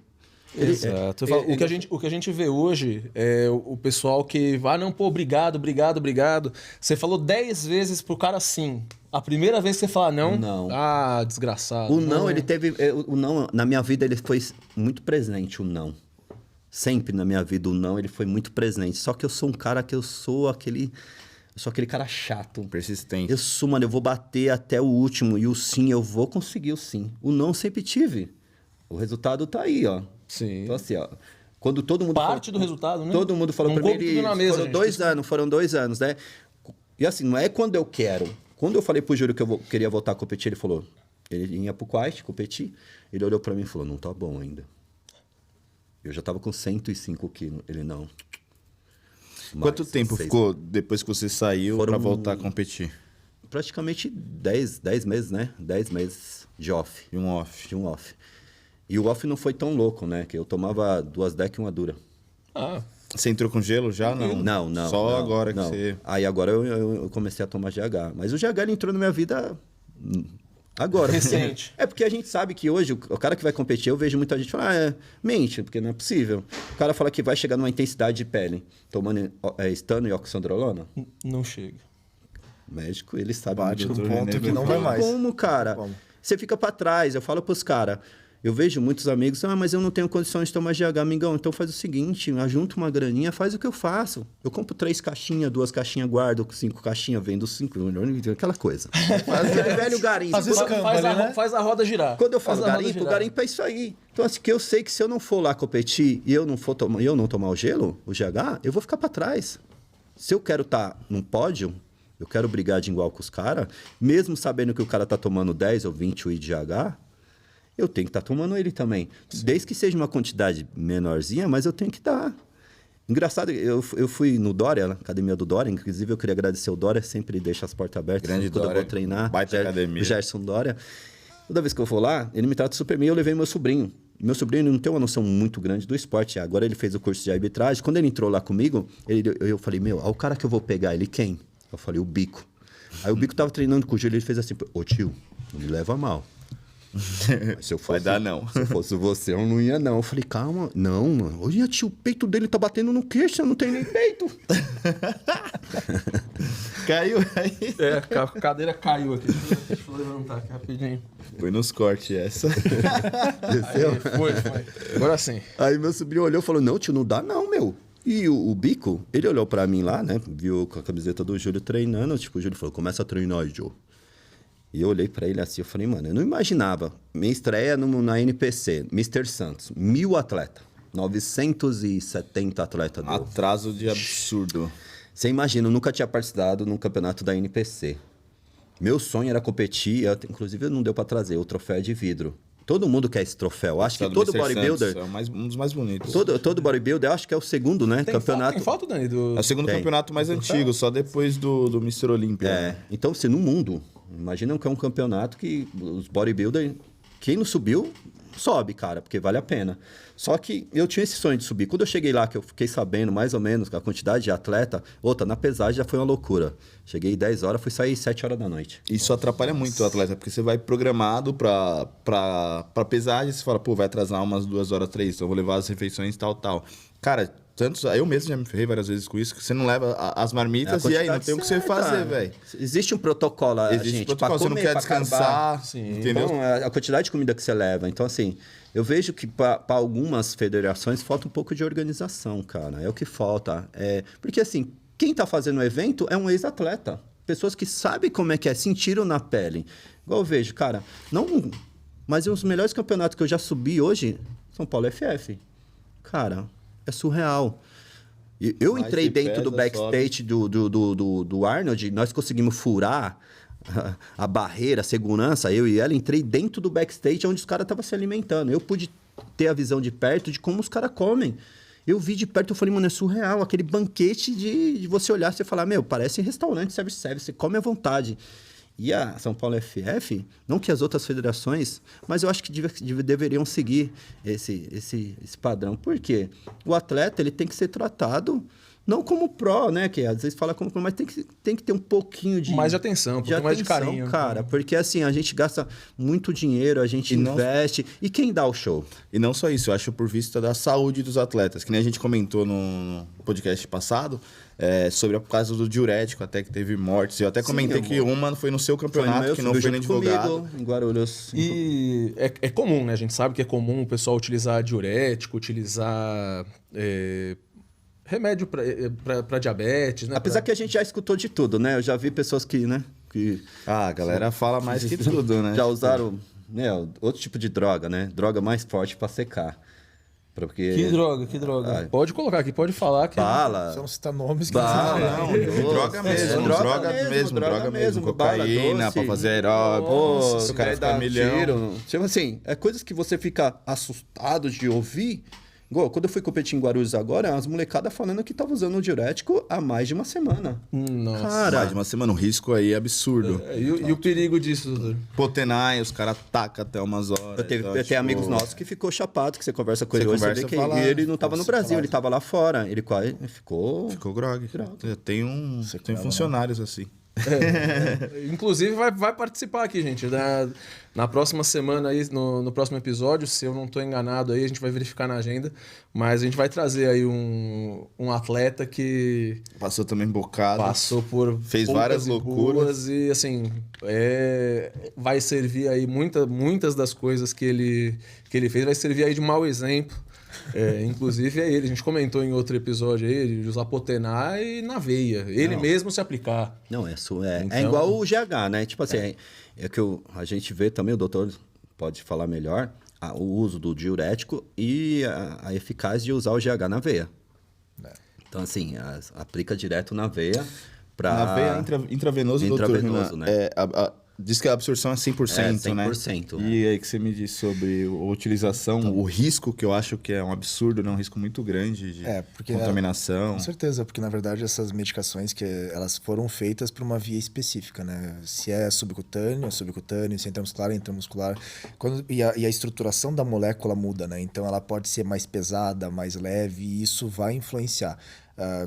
Exato. O que a gente vê hoje é o pessoal que vai, não, pô, obrigado. Você falou 10 vezes pro cara sim. A primeira vez que você fala não. Desgraçado. O não, ele teve... O não, na minha vida, ele foi muito presente, o não. Sempre na minha vida, o não, ele foi muito presente. Só que eu sou um cara que eu sou aquele Eu sou aquele cara chato. Persistente. Eu sou, mano, eu vou bater até o último. E o sim, eu vou conseguir o sim. O não sempre tive. O resultado tá aí, ó. Sim. Então, assim, ó. Quando todo mundo... Parte do resultado, né? Todo mundo falou pra mim... Tudo na mesa, Foram 2 anos, né? E assim, não é quando eu quero. Quando eu falei pro Júlio que eu queria voltar a competir, ele falou... Ele ia pro Quite, competir. Ele olhou pra mim e falou, não tá bom ainda. Eu já tava com 105 quilos. Ele, não. Quanto tempo ficou depois que você saiu pra voltar a competir? Praticamente 10 meses, né? 10 meses de off. De um off. De um off. E o off não foi tão louco, né? Que eu tomava 2 deck e 1 dura. Ah. Você entrou com gelo já? Não. Não. Só não, agora não. que você... Aí agora eu comecei a tomar GH. Mas o GH ele entrou na minha vida agora. Recente. É porque a gente sabe que hoje o cara que vai competir, eu vejo muita gente falar, mente, porque não é possível. O cara fala que vai chegar numa intensidade de pele, tomando estano e oxandrolona. Não chega. O médico, ele sabe. Bate no ponto que não vai mais. Como, cara? Como? Você fica pra trás. Eu falo pros caras. Eu vejo muitos amigos, mas eu não tenho condições de tomar GH, amigão. Então faz o seguinte, junta uma graninha, faz o que eu faço. Eu compro 3 caixinhas, 2 caixinhas, guardo 5 caixinhas, vendo 5, aquela coisa. Faz velho garimpo. Faz a roda girar. Quando eu falo garimpo, o garimpo é isso aí. Então, assim, que eu sei que se eu não for lá competir e eu não tomar o gelo, o GH, eu vou ficar pra trás. Se eu quero estar num pódio, eu quero brigar de igual com os caras, mesmo sabendo que o cara tá tomando 10 ou 20 UI de GH, eu tenho que estar tomando ele também. Sim. Desde que seja uma quantidade menorzinha, mas eu tenho que dar. Engraçado, eu fui no Dória, na academia do Dória, inclusive eu queria agradecer o Dória, sempre deixa as portas abertas. Grande quando Dória, eu vou treinar. Baita academia. O Gerson Dória. Toda vez que eu vou lá, ele me trata super bem, eu levei meu sobrinho. Meu sobrinho não tem uma noção muito grande do esporte. Agora ele fez o curso de arbitragem. Quando ele entrou lá comigo, eu falei, o cara que eu vou pegar, ele quem? Eu falei, o Bico. Aí o Bico tava treinando com o Júlio, ele fez assim, ô tio, não me leva mal. Se eu fosse, vai dar não. Se eu fosse você, eu não ia não. Eu falei, calma. Não, mano. Olha, tio, o peito dele tá batendo no queixo, eu não tenho nem peito. Caiu aí. A cadeira caiu aqui. Deixa eu levantar aqui rapidinho. Foi nos cortes essa. Desceu? Foi. Agora sim. Aí meu sobrinho olhou e falou, não, tio, não dá não, meu. E o Bico, ele olhou pra mim lá, né? Viu com a camiseta do Júlio treinando. Tipo, o Júlio falou, começa a treinar aí, Joe. E eu olhei pra ele assim, eu falei, mano, eu não imaginava. Minha estreia na NPC, Mr. Santos, 1000 atletas. 970 atletas. Atraso de absurdo. Você imagina, eu nunca tinha participado num campeonato da NPC. Meu sonho era competir, inclusive não deu pra trazer, o troféu de vidro. Todo mundo quer esse troféu. Acho que todo bodybuilder... É um dos mais bonitos. Todo bodybuilder, acho que é o segundo, né? Campeonato. Tem foto, Dani? É o segundo campeonato mais antigo, só depois do Mr. Olímpia. Né? Então, se no mundo... Imagina que é um campeonato que os bodybuilders... Quem não subiu, sobe, cara, porque vale a pena. Só que eu tinha esse sonho de subir. Quando eu cheguei lá, que eu fiquei sabendo mais ou menos a quantidade de atleta... na pesagem já foi uma loucura. Cheguei 10 horas, fui sair 7 horas da noite. Isso atrapalha muito o atleta, porque você vai programado pra pesagem, você fala, vai atrasar umas 2 horas, 3, então eu vou levar as refeições tal. Cara, eu mesmo já me ferrei várias vezes com isso, que você não leva as marmitas e aí não tem o que você fazer, velho. Existe um protocolo, Existe gente, protocolo, você não quer descansar, entendeu? Então, a quantidade de comida que você leva. Então, assim, eu vejo que para algumas federações falta um pouco de organização, cara. É o que falta. Porque, assim, quem tá fazendo o evento é um ex-atleta. Pessoas que sabem como é que é, sentiram na pele. Igual eu vejo, cara, mas os melhores campeonatos que eu já subi hoje, São Paulo FF. Cara, é surreal. Eu entrei dentro do backstage do Arnold, nós conseguimos furar a barreira, a segurança, eu e ela, entrei dentro do backstage onde os caras estavam se alimentando. Eu pude ter a visão de perto de como os caras comem. Eu vi de perto, eu falei, mano, é surreal. Aquele banquete de você olhar e falar, parece restaurante, service, você come à vontade. E a São Paulo FF, não que as outras federações, mas eu acho que deveriam seguir esse padrão. Por quê? O atleta ele tem que ser tratado não como pró, né? Que às vezes fala como pró, mas tem que ter um pouquinho de... Mais de atenção, mais de carinho. Cara, porque assim, a gente gasta muito dinheiro, a gente investe. E quem dá o show? E não só isso, eu acho por vista da saúde dos atletas. Que nem a gente comentou no podcast passado, sobre o caso do diurético, até que teve mortes. Eu até comentei que uma foi no seu campeonato, que não foi nem divulgado. Comigo, em Guarulhos. E é comum, né? A gente sabe que é comum o pessoal utilizar diurético, utilizar remédio para diabetes, né? Apesar que a gente já escutou de tudo, né? Eu já vi pessoas que, né? A galera fala mais que tudo, né? Já usaram outro tipo de droga, né? Droga mais forte para secar. Porque... Que droga. Pode colocar aqui, pode falar. Que bala. Só não citar nomes. Bala. Não, droga mesmo. Droga mesmo. Cocaína para fazer aeróbico. O cara fica milhão. Tipo assim, é coisas que você fica assustado de ouvir. Igual, quando eu fui competir em Guarulhos agora, as molecadas falando que tava usando o diurético há mais de uma semana. Nossa. Cara, mais de uma semana, um risco aí absurdo. E o perigo disso, doutor? Potenai, os caras tacam até umas horas. Eu tenho amigos nossos que ficou chapado, que você conversa com ele hoje, você vê que ele não tava no Brasil, ele tava lá fora. Ele quase ficou grog. Eu tenho funcionários assim. Inclusive vai participar aqui, gente. Na próxima semana aí, no próximo episódio, se eu não estou enganado aí, a gente vai verificar na agenda. Mas a gente vai trazer aí um atleta que passou também bocado. Passou por fez várias loucuras e assim vai servir aí muitas das coisas que ele fez, vai servir aí de mau exemplo. Inclusive é ele, a gente comentou em outro episódio aí de usar Potenai na veia, ele mesmo se aplicar. Não, então... é igual o GH, né? Tipo assim, é que a gente vê também, o doutor pode falar melhor, o uso do diurético e a eficácia de usar o GH na veia. Então, assim, aplica direto na veia. Na veia intravenoso, doutor, né? Diz que a absorção é 100%, né? 100%. E aí que você me disse sobre a utilização, o risco, que eu acho que é um absurdo, né? Um risco muito grande de contaminação. Com certeza, porque na verdade essas medicações elas foram feitas para uma via específica, né? Se é subcutâneo, se é intramuscular. E a estruturação da molécula muda, né? Então ela pode ser mais pesada, mais leve, e isso vai influenciar.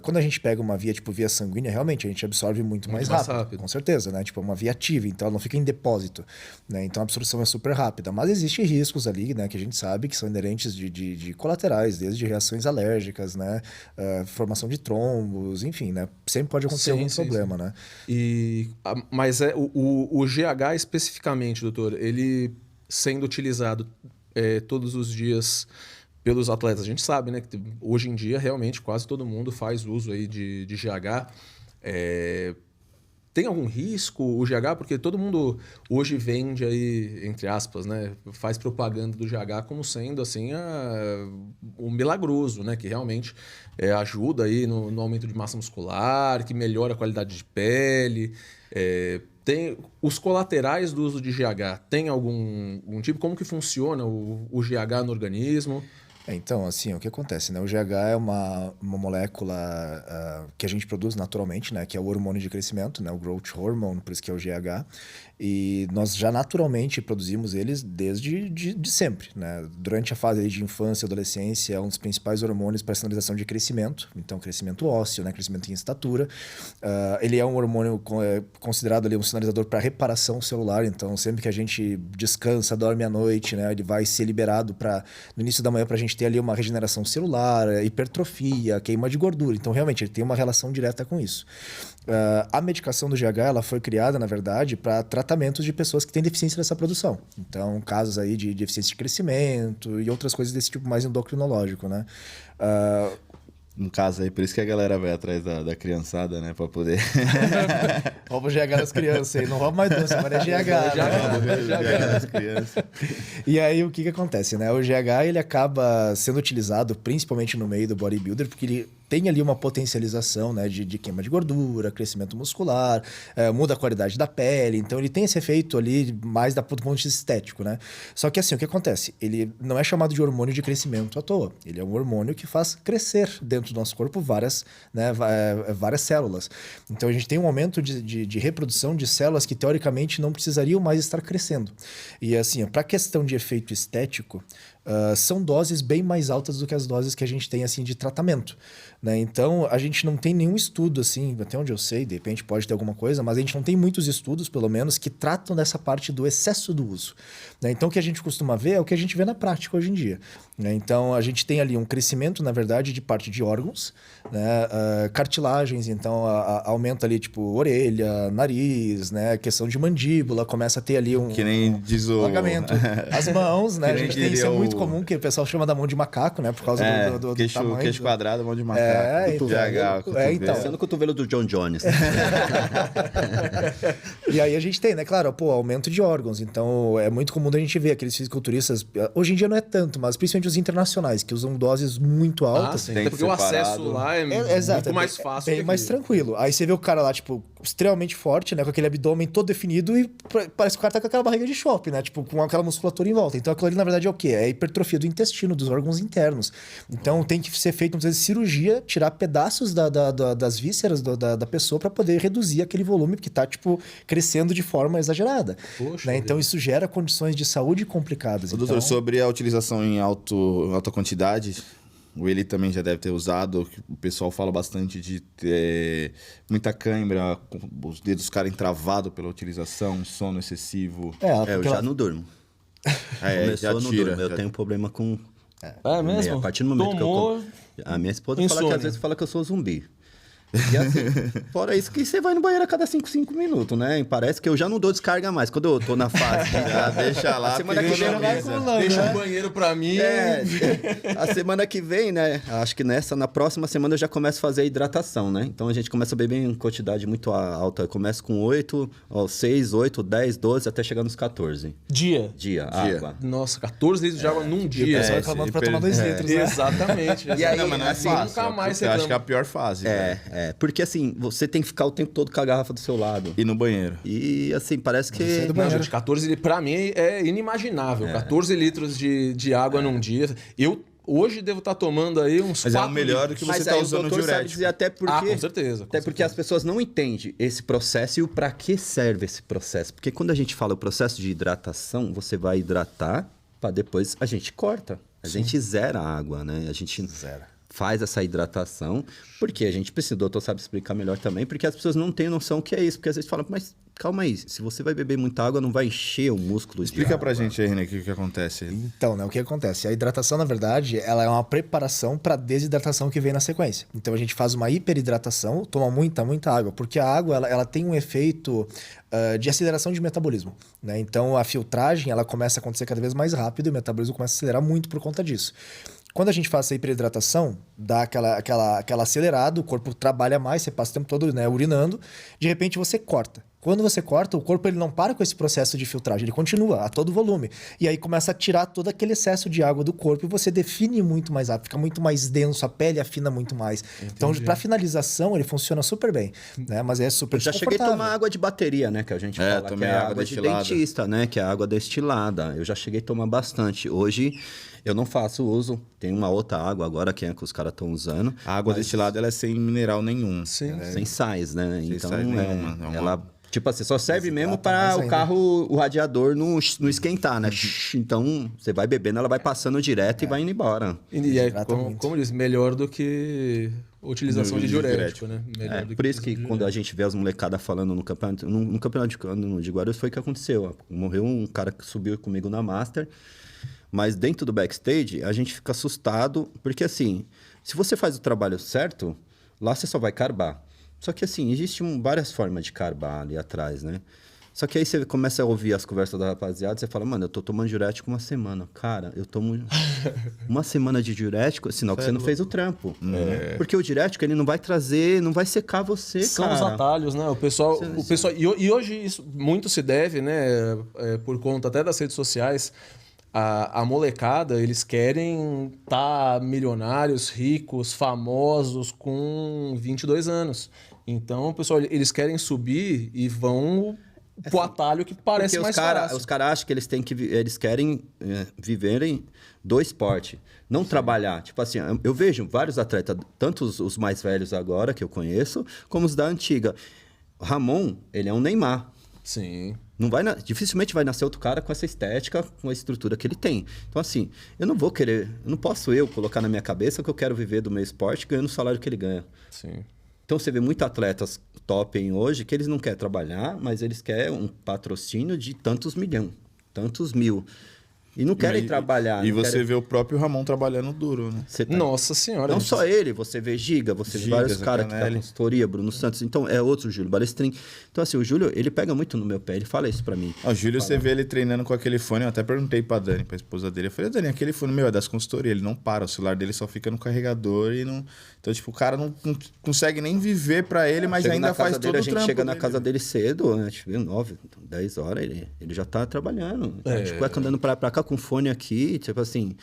Quando a gente pega uma via tipo via sanguínea, realmente a gente absorve muito mais rápido. Com certeza, né? Tipo, uma via ativa, então ela não fica em depósito, né? Então a absorção é super rápida. Mas existem riscos ali, né? Que a gente sabe que são inerentes de colaterais, desde reações alérgicas, né? Formação de trombos, enfim, né? Sempre pode acontecer algum problema, né? Mas o GH especificamente, doutor, ele sendo utilizado todos os dias pelos atletas, a gente sabe, né, que hoje em dia realmente quase todo mundo faz uso aí de GH. Tem algum risco o GH? Porque todo mundo hoje vende aí, entre aspas, né, faz propaganda do GH como sendo assim o milagroso, né, que realmente ajuda aí no aumento de massa muscular, que melhora a qualidade de pele. Tem os colaterais do uso de GH, tem algum tipo? Como que funciona o GH no organismo? Então, assim, o que acontece, né? O GH é uma molécula que a gente produz naturalmente, né? Que é o hormônio de crescimento, né? O growth hormone, por isso que é o GH. E nós já naturalmente produzimos eles desde de sempre, né? Durante a fase de infância e adolescência, é um dos principais hormônios para sinalização de crescimento. Então, crescimento ósseo, né? Crescimento em estatura. Ele é um hormônio considerado ali um sinalizador para reparação celular. Então, sempre que a gente descansa, dorme à noite, né? Ele vai ser liberado no início da manhã para a gente ter ali uma regeneração celular, hipertrofia, queima de gordura. Então, realmente, ele tem uma relação direta com isso. A medicação do GH ela foi criada, na verdade, para tratamentos de pessoas que têm deficiência dessa produção. Então, casos aí de deficiência de crescimento e outras coisas desse tipo mais endocrinológico, né? No caso aí, por isso que a galera vai atrás da criançada, né? Pra poder... Rouba o GH das crianças aí. Não rouba mais doce, agora é GH. GH das crianças. E aí, o que acontece, né? O GH, ele acaba sendo utilizado principalmente no meio do bodybuilder, porque ele tem ali uma potencialização, né, de queima de gordura, crescimento muscular, muda a qualidade da pele. Então, ele tem esse efeito ali mais do ponto de vista estético, né? Só que assim, o que acontece? Ele não é chamado de hormônio de crescimento à toa. Ele é um hormônio que faz crescer dentro do nosso corpo várias células. Então, a gente tem um aumento de reprodução de células que, teoricamente, não precisariam mais estar crescendo. E assim, para a questão de efeito estético, são doses bem mais altas do que as doses que a gente tem assim de tratamento, né? Então a gente não tem nenhum estudo assim, até onde eu sei, de repente pode ter alguma coisa, mas a gente não tem muitos estudos, pelo menos, que tratam dessa parte do excesso do uso, né? Então o que a gente costuma ver é o que a gente vê na prática hoje em dia, né? Então a gente tem ali um crescimento, na verdade, de parte de órgãos, né? Cartilagens, então aumenta ali tipo orelha, nariz, né? Questão de mandíbula, começa a ter ali que nem diz o alongamento. As mãos, né? A gente tem isso muito comum que o pessoal chama da mão de macaco, né? Por causa do tamanho. Queixo quadrado, mão de macaco. Então. Sendo o cotovelo do John Jones. E aí a gente tem, né? Claro, aumento de órgãos. Então, é muito comum a gente ver aqueles fisiculturistas... Hoje em dia não é tanto, mas principalmente os internacionais, que usam doses muito altas. Sim. Porque o acesso lá é muito mais fácil. Bem mais tranquilo. Aí você vê o cara lá, tipo, extremamente forte, né? Com aquele abdômen todo definido e parece que o cara tá com aquela barriga de shopping, né? Tipo, com aquela musculatura em volta. Então, aquilo ali, na verdade, é o quê? É a hipertrofia do intestino, dos órgãos internos. Então, tem que ser feito, muitas vezes, cirurgia, tirar pedaços das vísceras da pessoa para poder reduzir aquele volume que tá, tipo, crescendo de forma exagerada. Poxa, né? Então, isso gera condições de saúde complicadas. Doutor, sobre a utilização em alta quantidade, o Eli também já deve ter usado, o pessoal fala bastante de ter muita cãibra, os dedos ficarem travados pela utilização, sono excessivo. Eu já não durmo. Já não tira. Durmo. Eu tenho problema com... É mesmo? A partir do momento que eu... A minha esposa fala que às vezes fala que eu sou zumbi. E assim, fora isso que você vai no banheiro a cada 5 minutos, né? E parece que eu já não dou descarga mais. Quando eu tô na fase... já deixa lá. A semana que vem vai colando, deixa o banheiro pra mim. A semana que vem, né? Acho que na próxima semana eu já começo a fazer a hidratação, né? Então a gente começa a beber em quantidade muito alta. Eu começo com 6, 8, 10, 12, até chegar nos 14. Dia, água. Nossa, 14 litros de água num dia. O pessoal reclamando pra tomar 2 litros, né? Exatamente. E aí, mas não é assim, fácil. nunca mais eu acho que é a pior fase. Porque assim, você tem que ficar o tempo todo com a garrafa do seu lado. E no banheiro. E assim, parece que... Não, gente, 14 pra mim é inimaginável. 14 litros de água num dia. Eu hoje devo estar tomando aí uns 4 Mas é o melhor do que você está usando o diurético. Dizer até porque, com certeza. Até porque as pessoas não entendem esse processo e o para que serve esse processo. Porque quando a gente fala o processo de hidratação, você vai hidratar para depois a gente corta. A gente zera a água, né? A gente faz essa hidratação, porque a gente precisa, o doutor sabe explicar melhor também, porque as pessoas não têm noção o que é isso, porque às vezes falam, mas calma aí, se você vai beber muita água, não vai encher o músculo de água. Explica pra gente aí, René, o que acontece. Então, né, o que acontece? A hidratação, na verdade, ela é uma preparação para a desidratação que vem na sequência. Então, a gente faz uma hiperidratação, toma muita água, porque a água ela tem um efeito de aceleração de metabolismo, né? Então, a filtragem ela começa a acontecer cada vez mais rápido e o metabolismo começa a acelerar muito por conta disso. Quando a gente faz essa hiperidratação, dá aquela acelerada, o corpo trabalha mais, você passa o tempo todo, né, urinando, de repente você corta. Quando você corta, o corpo ele não para com esse processo de filtragem, ele continua a todo volume. E aí começa a tirar todo aquele excesso de água do corpo e você define muito mais rápido, fica muito mais denso, a pele afina muito mais. Entendi. Então, para finalização, ele funciona super bem, né? Mas é super desconfortável. Já cheguei a tomar água de bateria, né? Que a gente fala que é água de dentista, né? Que é água destilada. Eu já cheguei a tomar bastante. Hoje... eu não faço uso. Tem uma outra água agora que os caras estão usando. A água destilada ela é sem mineral nenhum. Sim. Sem sais, né? Sem então, sais nenhuma. Ela, tipo assim, só serve mesmo para o carro, o radiador não esquentar, né? Então, você vai bebendo, ela vai passando direto e vai indo embora. E é, como diz, melhor do que utilização de diurético, né? Por isso que quando a gente vê as molecadas falando no campeonato de Guarulhos, foi o que aconteceu. Morreu um cara que subiu comigo na Master. Mas dentro do backstage, a gente fica assustado, porque assim, se você faz o trabalho certo, lá você só vai carbar. Só que assim, existem várias formas de carbar ali atrás, né? Só que aí você começa a ouvir as conversas da rapaziada, você fala, mano, eu tô tomando diurético uma semana. Cara, eu tomo uma semana de diurético, sinal que você não fez o trampo. Porque o diurético, ele não vai trazer, não vai secar você, São cara. São os atalhos, né? O pessoal e hoje isso muito se deve, né? Por conta até das redes sociais. A molecada, eles querem estar milionários, ricos, famosos com 22 anos. Então, pessoal, eles querem subir e vão pro atalho que parece mais fácil. Os caras acham que eles querem viverem do esporte, não trabalhar. Tipo assim, eu vejo vários atletas, tanto os mais velhos agora, que eu conheço, como os da antiga. O Ramon, ele é um Neymar. Sim. Dificilmente vai nascer outro cara com essa estética, com a estrutura que ele tem. Então, assim, eu não posso colocar na minha cabeça que eu quero viver do meu esporte ganhando o salário que ele ganha. Sim. Então, você vê muitos atletas top hoje que eles não querem trabalhar, mas eles querem um patrocínio de tantos milhões, tantos mil. E não querem trabalhar. E você vê o próprio Ramon trabalhando duro, né? Nossa senhora. Não só ele, você vê Giga, você vê vários caras que da consultoria, Bruno Santos. Então, é outro Júlio Balestrin. Então, assim, o Júlio, ele pega muito no meu pé, ele fala isso pra mim. O Júlio, você vê ele treinando com aquele fone, eu até perguntei pra Dani, pra esposa dele. Eu falei, Dani, aquele fone, meu, é das consultorias, ele não para, o celular dele só fica no carregador e não... Então, tipo, o cara não consegue nem viver pra ele, mas ainda faz todo o trampo. A gente chega na casa dele cedo, né? Tipo, 9, 10 horas, ele já tá trabalhando. Tipo, andando pra cá com fone aqui, tipo assim,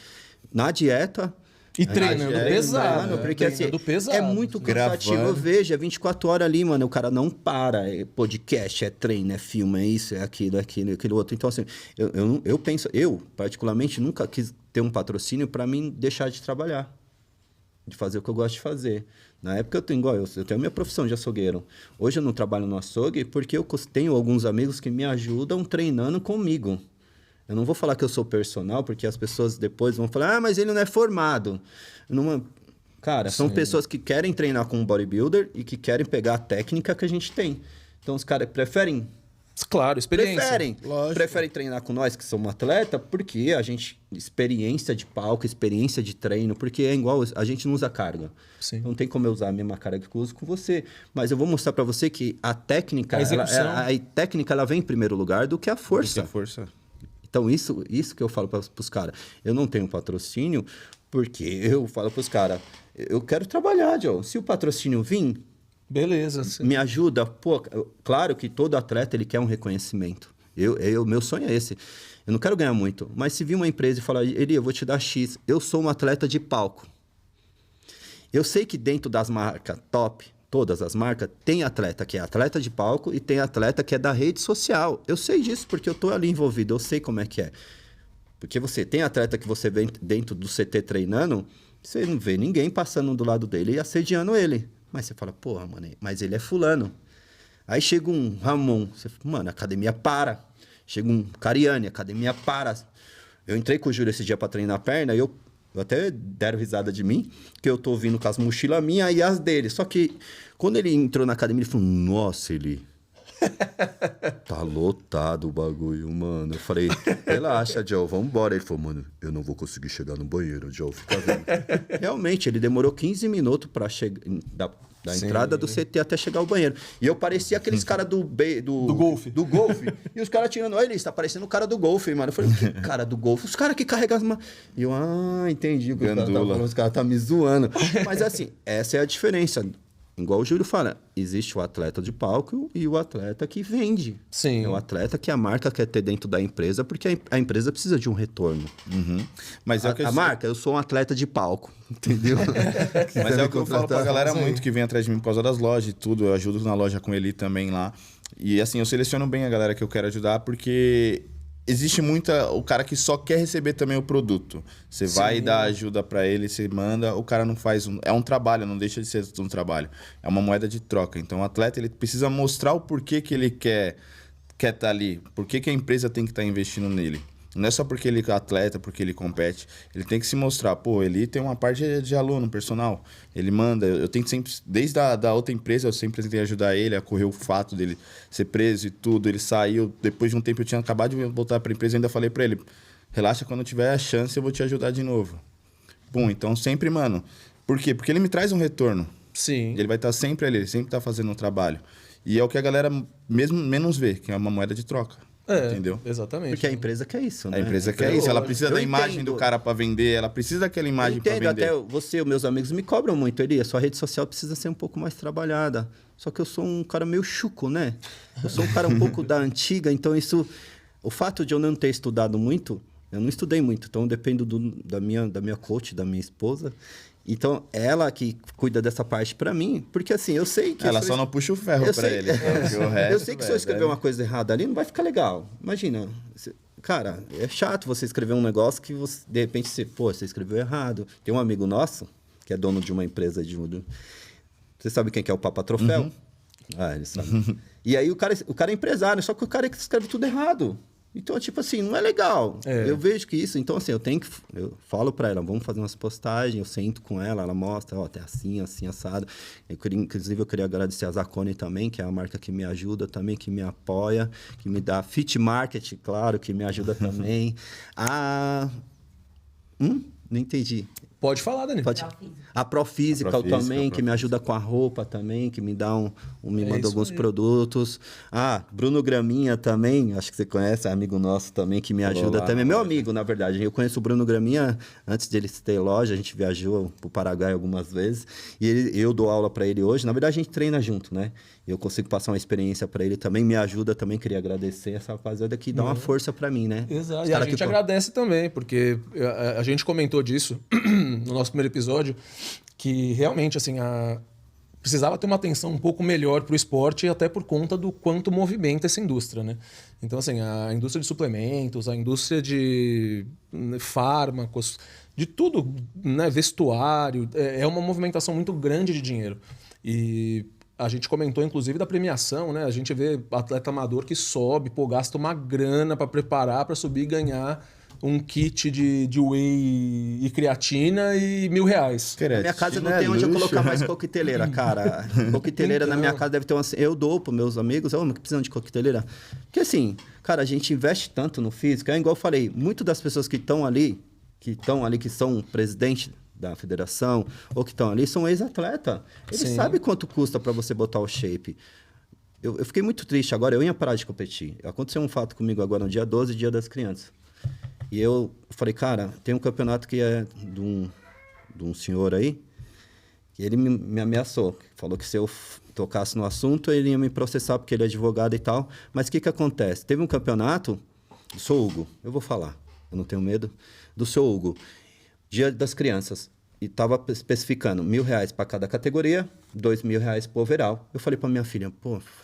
na dieta... E treinando pesado. Porque assim, é muito cansativo. Eu vejo, é 24 horas ali, mano. O cara não para. É podcast, é treino, é filme, é isso, é aquilo, aquele outro. Então, assim, eu penso, eu, particularmente, nunca quis ter um patrocínio para mim deixar de trabalhar. De fazer o que eu gosto de fazer. Na época eu tenho a minha profissão de açougueiro. Hoje eu não trabalho no açougue porque eu tenho alguns amigos que me ajudam treinando comigo. Eu não vou falar que eu sou personal, porque as pessoas depois vão falar, mas ele não é formado. Cara, são pessoas que querem treinar com um bodybuilder e que querem pegar a técnica que a gente tem. Então, os caras preferem... Claro, experiência. Preferem treinar com nós, que somos atleta, porque a gente... Experiência de palco, experiência de treino, porque é igual... A gente não usa carga. Sim. Não tem como eu usar a mesma carga que eu uso com você. Mas eu vou mostrar para você que a técnica... A técnica, ela vem em primeiro lugar do que a força. Do que a força. Então, isso que eu falo para os caras. Eu não tenho patrocínio porque eu falo para os caras, eu quero trabalhar, Joe. Se o patrocínio vir, beleza, sim. Me ajuda. Pô, claro que todo atleta ele quer um reconhecimento. Meu sonho é esse. Eu não quero ganhar muito. Mas se vir uma empresa e falar, Eli, eu vou te dar X. Eu sou um atleta de palco. Eu sei que dentro das marcas top... Todas as marcas, tem atleta que é atleta de palco e tem atleta que é da rede social. Eu sei disso porque eu tô ali envolvido, eu sei como é que é. Porque você tem atleta que você vê dentro do CT treinando, você não vê ninguém passando do lado dele e assediando ele. Mas você fala, porra, mano, mas ele é fulano. Aí chega um Ramon, você fala, mano, a academia para. Chega um Cariani, a academia para. Eu entrei com o Júlio esse dia pra treinar a perna e eu até deram risada de mim, que eu tô vindo com as mochilas minhas e as dele. Só que quando ele entrou na academia, ele falou, nossa, ele... tá lotado o bagulho, mano. Eu falei, relaxa, Joe, vamos embora. Ele falou, mano, eu não vou conseguir chegar no banheiro, Joe, fica vendo. Realmente, ele demorou 15 minutos pra chegar... Da entrada do CT até chegar ao banheiro. E eu parecia aqueles caras do golfe. Do golfe. E os caras tirando... Olha, ele está parecendo o cara do golfe, mano. Eu falei, que cara do golfe? Os caras que carregam as... E eu, entendi. Os caras tá me zoando. Mas assim, essa é a diferença. Igual o Júlio fala, existe o atleta de palco e o atleta que vende. Sim. É o atleta que a marca quer ter dentro da empresa, porque a empresa precisa de um retorno. Uhum. Mas a marca, eu sou um atleta de palco, entendeu? Mas é o que eu falo pra galera muito que vem atrás de mim por causa das lojas e tudo. Eu ajudo na loja com ele também lá. E assim, eu seleciono bem a galera que eu quero ajudar, porque... Existe o cara que só quer receber também o produto. Você vai dar ajuda pra ele, você manda, o cara não faz... É um trabalho, não deixa de ser um trabalho. É uma moeda de troca. Então o atleta ele precisa mostrar o porquê que ele quer estar ali. Por que a empresa tem que estar investindo nele. Não é só porque ele é atleta, porque ele compete. Ele tem que se mostrar. Pô, ele tem uma parte de aluno, personal. Ele manda. Eu tenho que sempre... Desde a outra empresa, eu sempre tentei ajudar ele a correr o fato dele ser preso e tudo. Ele saiu. Depois de um tempo, eu tinha acabado de voltar para a empresa. Eu ainda falei para ele, relaxa, quando tiver a chance, eu vou te ajudar de novo. Bom, então sempre, mano... Por quê? Porque ele me traz um retorno. Sim. Ele vai estar sempre ali. Ele sempre está fazendo um trabalho. E é o que a galera mesmo menos vê, que é uma moeda de troca. Entendeu? Exatamente. Porque a empresa quer isso, né? A empresa quer isso. Ela precisa da imagem do cara para vender. Ela precisa daquela imagem para vender. Até você, meus amigos, me cobram muito. Eli, a sua rede social precisa ser um pouco mais trabalhada. Só que eu sou um cara meio chuco, né? Eu sou um cara um pouco da antiga. Então, isso... O fato de eu não ter estudado muito... Eu não estudei muito. Então, eu dependo da minha coach, da minha esposa... Então, ela que cuida dessa parte pra mim, porque assim, eu sei que... Ela só não puxa o ferro pra ele. Eu sei que se eu escrever uma coisa errada ali, não vai ficar legal. Imagina, cara, é chato você escrever um negócio que você, de repente, você escreveu errado. Tem um amigo nosso, que é dono de uma empresa de... Você sabe quem que é o Papa Troféu? Ele sabe. E aí o cara é empresário, só que o cara escreve tudo errado. Então, tipo assim, não é legal. Eu vejo que isso... Então, assim, eu falo pra ela, vamos fazer umas postagens, eu sento com ela, ela mostra, ó, tá assim, assado. Inclusive, eu queria agradecer a Zacone também, que é a marca que me ajuda também, que me apoia, que me dá fit market, claro, que me ajuda também. Não entendi. Pode falar, Dani. A Profísica também, que me ajuda com a roupa também, que me dá me manda alguns produtos. Bruno Graminha também, acho que você conhece, é amigo nosso também, que me ajuda também. Meu amigo, na verdade. Eu conheço o Bruno Graminha antes dele ter loja, a gente viajou pro Paraguai algumas vezes. E eu dou aula para ele hoje. Na verdade, a gente treina junto, né? Eu consigo passar uma experiência para ele também, me ajuda também. Queria agradecer essa rapaziada que dá uma força para mim, né? Exato. E a gente agradece também, porque a gente comentou disso no nosso primeiro episódio, que realmente, assim, precisava ter uma atenção um pouco melhor para o esporte, até por conta do quanto movimenta essa indústria, né? Então, assim, a indústria de suplementos, a indústria de fármacos, de tudo, né? Vestuário, é uma movimentação muito grande de dinheiro. E a gente comentou, inclusive, da premiação, né? A gente vê atleta amador que sobe, gasta uma grana para preparar, para subir e ganhar um kit de whey e creatina e R$1.000. Na minha casa não tem onde eu colocar mais coqueteleira, cara. Coqueteleira na minha casa deve ter uma... Eu dou pros meus amigos, mas que precisam de coqueteleira. Porque assim, cara, a gente investe tanto no físico, igual eu falei, muitas das pessoas que estão ali, que são presidente da federação, ou que estão ali, são ex-atleta. Eles sabem quanto custa para você botar o shape. Eu fiquei muito triste agora, eu ia parar de competir. Aconteceu um fato comigo agora no dia 12, Dia das Crianças. E eu falei, cara, tem um campeonato que é de um senhor aí, que ele me ameaçou. Falou que se eu tocasse no assunto, ele ia me processar, porque ele é advogado e tal. Mas o que acontece? Teve um campeonato do seu Hugo, eu vou falar, eu não tenho medo, do seu Hugo, Dia das Crianças. E estava especificando R$1.000 para cada categoria, R$2.000 pro overall. Eu falei para minha filha,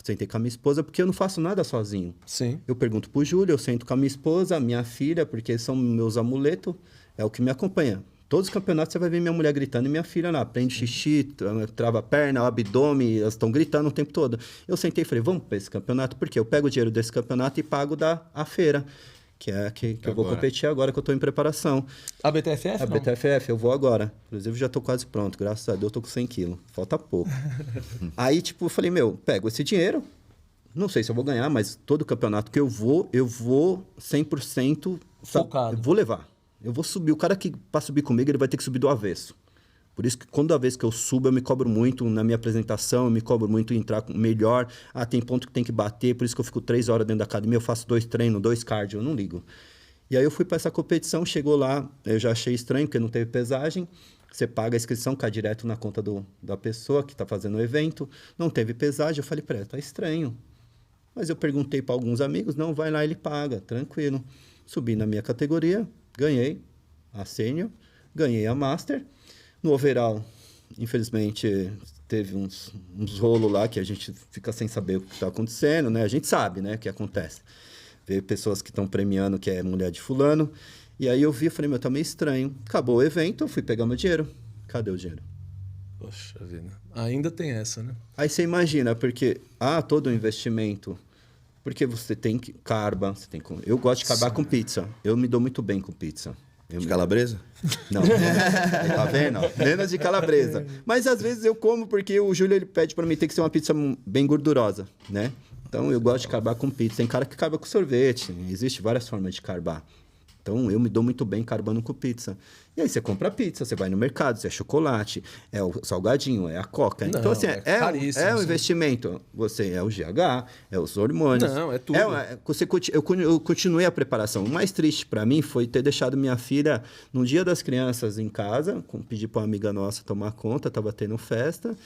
sentei com a minha esposa, porque eu não faço nada sozinho. Sim. Eu pergunto pro Júlio, eu sento com a minha esposa, minha filha, porque são meus amuletos, é o que me acompanha. Todos os campeonatos você vai ver minha mulher gritando e minha filha lá, prende xixi, trava a perna, o abdômen, elas estão gritando o tempo todo. Eu sentei e falei, vamos para esse campeonato, porque eu pego o dinheiro desse campeonato e pago a feira. Que é que eu vou competir agora, que eu estou em preparação. A BTFF? A BTFF, eu vou agora. Inclusive, já estou quase pronto. Graças a Deus, eu estou com 100 quilos. Falta pouco. Aí, tipo, eu falei, pego esse dinheiro. Não sei se eu vou ganhar, mas todo campeonato que eu vou 100% focado. Eu vou levar. Eu vou subir. O cara que, para subir comigo, ele vai ter que subir do avesso. Por isso que toda vez que eu subo, eu me cobro muito na minha apresentação, eu me cobro muito em entrar melhor. Tem ponto que tem que bater, por isso que eu fico 3 horas dentro da academia, eu faço 2 treinos, 2 cardio, eu não ligo. E aí eu fui para essa competição, chegou lá, eu já achei estranho, porque não teve pesagem. Você paga a inscrição, cai direto na conta da pessoa que está fazendo o evento. Não teve pesagem, eu falei para ela, tá estranho. Mas eu perguntei para alguns amigos, não, vai lá, ele paga, tranquilo. Subi na minha categoria, ganhei a sênior, ganhei a master. No overall, infelizmente, teve uns rolos lá que a gente fica sem saber o que está acontecendo, né? A gente sabe, né, o que acontece. Vê pessoas que estão premiando que é mulher de fulano. E aí eu vi e falei, tá meio estranho. Acabou o evento, eu fui pegar meu dinheiro. Cadê o dinheiro? Poxa vida. Ainda tem essa, né? Aí você imagina, porque todo o investimento... Porque você tem que... Carba, você tem que... Eu gosto de carbar com pizza. Eu me dou muito bem com pizza. De calabresa? Não. Aí, tá vendo? Menos de calabresa. Mas às vezes eu como porque o Júlio ele pede pra mim ter que ser uma pizza bem gordurosa, né? Então eu gosto de carbar com pizza. Tem cara que carba com sorvete. Existe várias formas de carbar. Então eu me dou muito bem carbando com pizza. E aí você compra pizza, você vai no mercado, você é chocolate, é o salgadinho, é a coca. Não, então assim, é um investimento. Você é o GH, é os hormônios. Não, é tudo. Eu continuei a preparação. O mais triste para mim foi ter deixado minha filha no Dia das Crianças em casa, pedi para uma amiga nossa tomar conta, estava tendo festa.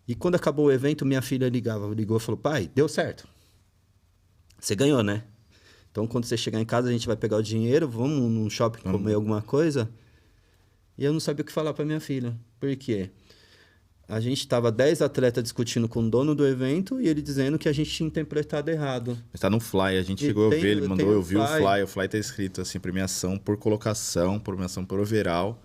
E quando acabou o evento, minha filha ligou e falou, pai, deu certo. Você ganhou, né? Então, quando você chegar em casa, a gente vai pegar o dinheiro, vamos num shopping comer alguma coisa. E eu não sabia o que falar para minha filha. Por quê? A gente estava 10 atletas discutindo com o dono do evento e ele dizendo que a gente tinha interpretado errado. Está no fly, a gente chegou a ver, ele mandou, eu vi o fly tá escrito assim, premiação por colocação, premiação por overall,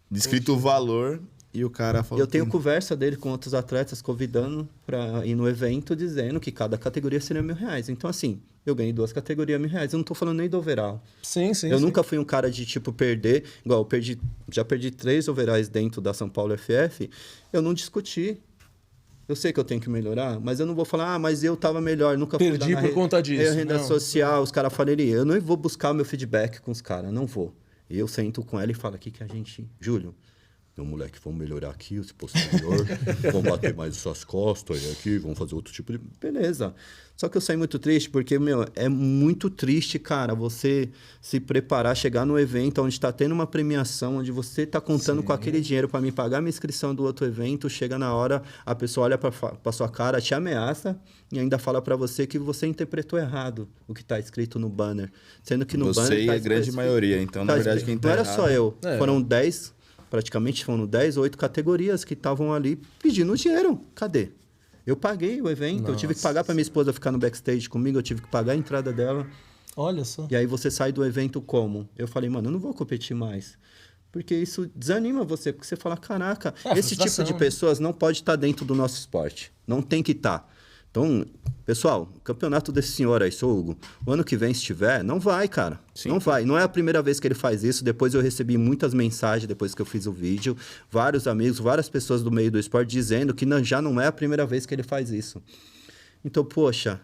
descrito o valor e o cara falou... Eu tenho conversa dele com outros atletas convidando para ir no evento, dizendo que cada categoria seria R$1.000. Então, assim... eu ganhei 2 categorias R$1.000. Eu não tô falando nem do overall. Sim. Eu nunca fui um cara de, tipo, perder. Igual, já perdi 3 overalls dentro da São Paulo FF. Eu não discuti. Eu sei que eu tenho que melhorar, mas eu não vou falar, mas eu tava melhor. Nunca fui Perdi por conta disso. Renda social, os caras falam, eu não vou buscar o meu feedback com os caras, não vou. Eu sento com ela e falo aqui que a gente... Júlio, meu moleque, vamos melhorar aqui, se posterior, vamos bater mais essas costas aqui, vamos fazer outro tipo de... Beleza. Só que eu saí muito triste, porque, é muito triste, cara, você se preparar, chegar no evento onde está tendo uma premiação, onde você está contando com aquele dinheiro para me pagar minha inscrição do outro evento, chega na hora, a pessoa olha para sua cara, te ameaça e ainda fala para você que você interpretou errado o que está escrito no banner. Sendo que no banner... Você e a grande maioria, então, na verdade, quem está errado... Não era só eu, foram 10... Praticamente foram 10 ou 8 categorias que estavam ali pedindo dinheiro. Cadê? Eu paguei o evento, eu tive que pagar para minha esposa ficar no backstage comigo, eu tive que pagar a entrada dela. Olha só. E aí você sai do evento como? Eu falei, mano, eu não vou competir mais. Porque isso desanima você, porque você fala, caraca, esse tipo de pessoas não pode estar dentro do nosso esporte. Não tem que estar. Então, pessoal, o campeonato desse senhor aí, seu Hugo, o ano que vem, se tiver, não vai, cara. Sim. Não vai. Não é a primeira vez que ele faz isso. Depois eu recebi muitas mensagens, depois que eu fiz o vídeo. Vários amigos, várias pessoas do meio do esporte dizendo que já não é a primeira vez que ele faz isso. Então, poxa,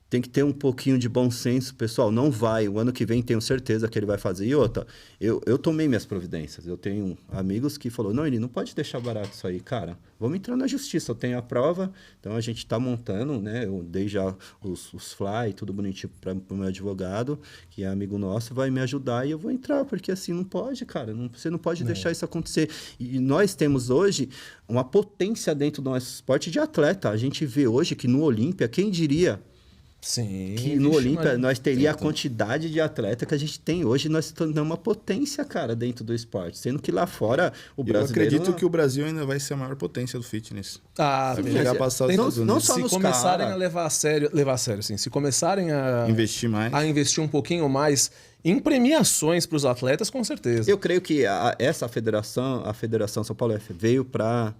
tem que ter um pouquinho de bom senso. Pessoal, não vai. O ano que vem tenho certeza que ele vai fazer. E outra, eu tomei minhas providências. Eu tenho amigos que falaram, não, ele não pode deixar barato isso aí, cara. Vamos entrar na justiça. Eu tenho a prova, então a gente está montando, né? Eu dei já os fly, tudo bonitinho para o meu advogado, que é amigo nosso, vai me ajudar e eu vou entrar, porque assim não pode, cara. Você não pode deixar isso acontecer. E nós temos hoje uma potência dentro do nosso esporte de atleta. A gente vê hoje que no Olímpia, quem diria... Sim. Que no Olímpia nós teria a quantidade de atleta que a gente tem hoje, nós estamos uma potência, cara, dentro do esporte. Sendo que lá fora o brasileiro... Eu acredito que o Brasil ainda vai ser a maior potência do fitness. Vai chegar a passar os Estados Unidos. Não só se nos começarem a levar a sério, sim. Se começarem a investir um pouquinho mais em premiações para os atletas, com certeza. Eu creio que essa federação, a Federação São Paulo F, veio para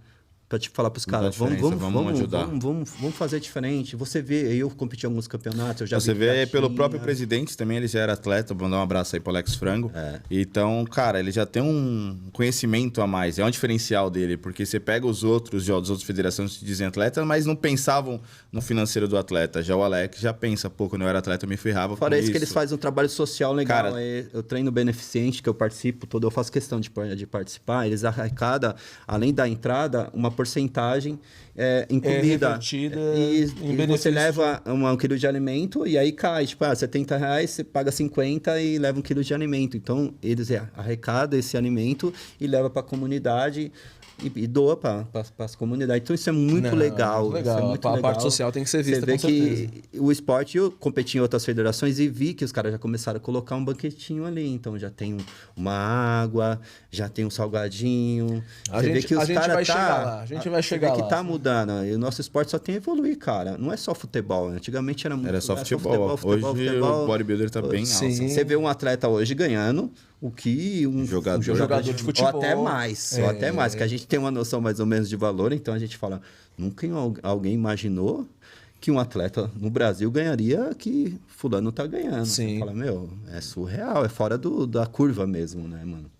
te falar para os caras, vamos ajudar. Vamos fazer diferente. Você vê, eu competi em alguns campeonatos, eu já Você vê pelo próprio presidente também, ele já era atleta, vou mandar um abraço aí pro Alex Frango. Então, cara, ele já tem um conhecimento a mais, é um diferencial dele, porque você pega os outros, das outras federações que dizem atleta, mas não pensavam no financeiro do atleta. Já o Alex já pensa, quando eu era atleta eu me ferrava. Fora isso que eles fazem um trabalho social legal. Cara, eu treino beneficente, que eu participo, eu faço questão de participar, eles arrecadam, além da entrada, uma porcentagem em comida. E você leva um quilo de alimento e aí cai. Tipo, R$70, você paga 50 e leva 1 quilo de alimento. Então, eles arrecadam esse alimento e levam para a comunidade e doa para as comunidades. Então, isso é muito legal. Isso é muito legal. A parte social tem que ser vista, você vê que o esporte, eu competi em outras federações e vi que os caras já começaram a colocar um banquetinho ali. Então, já tem uma água, já tem um salgadinho. A gente vai chegar lá. A gente vai chegar lá. Que tá mudando. E o nosso esporte só tem a evoluir, cara. Não é só futebol. Antigamente era muito... Era só futebol. Hoje o bodybuilder tá bem alto. Você vê um atleta hoje ganhando o que um jogador de futebol. Ou até mais. Que a gente tem uma noção mais ou menos de valor. Então, a gente fala... Nunca alguém imaginou que um atleta no Brasil ganharia que fulano tá ganhando. Sim. Você fala, é surreal. É fora da curva mesmo, né, mano?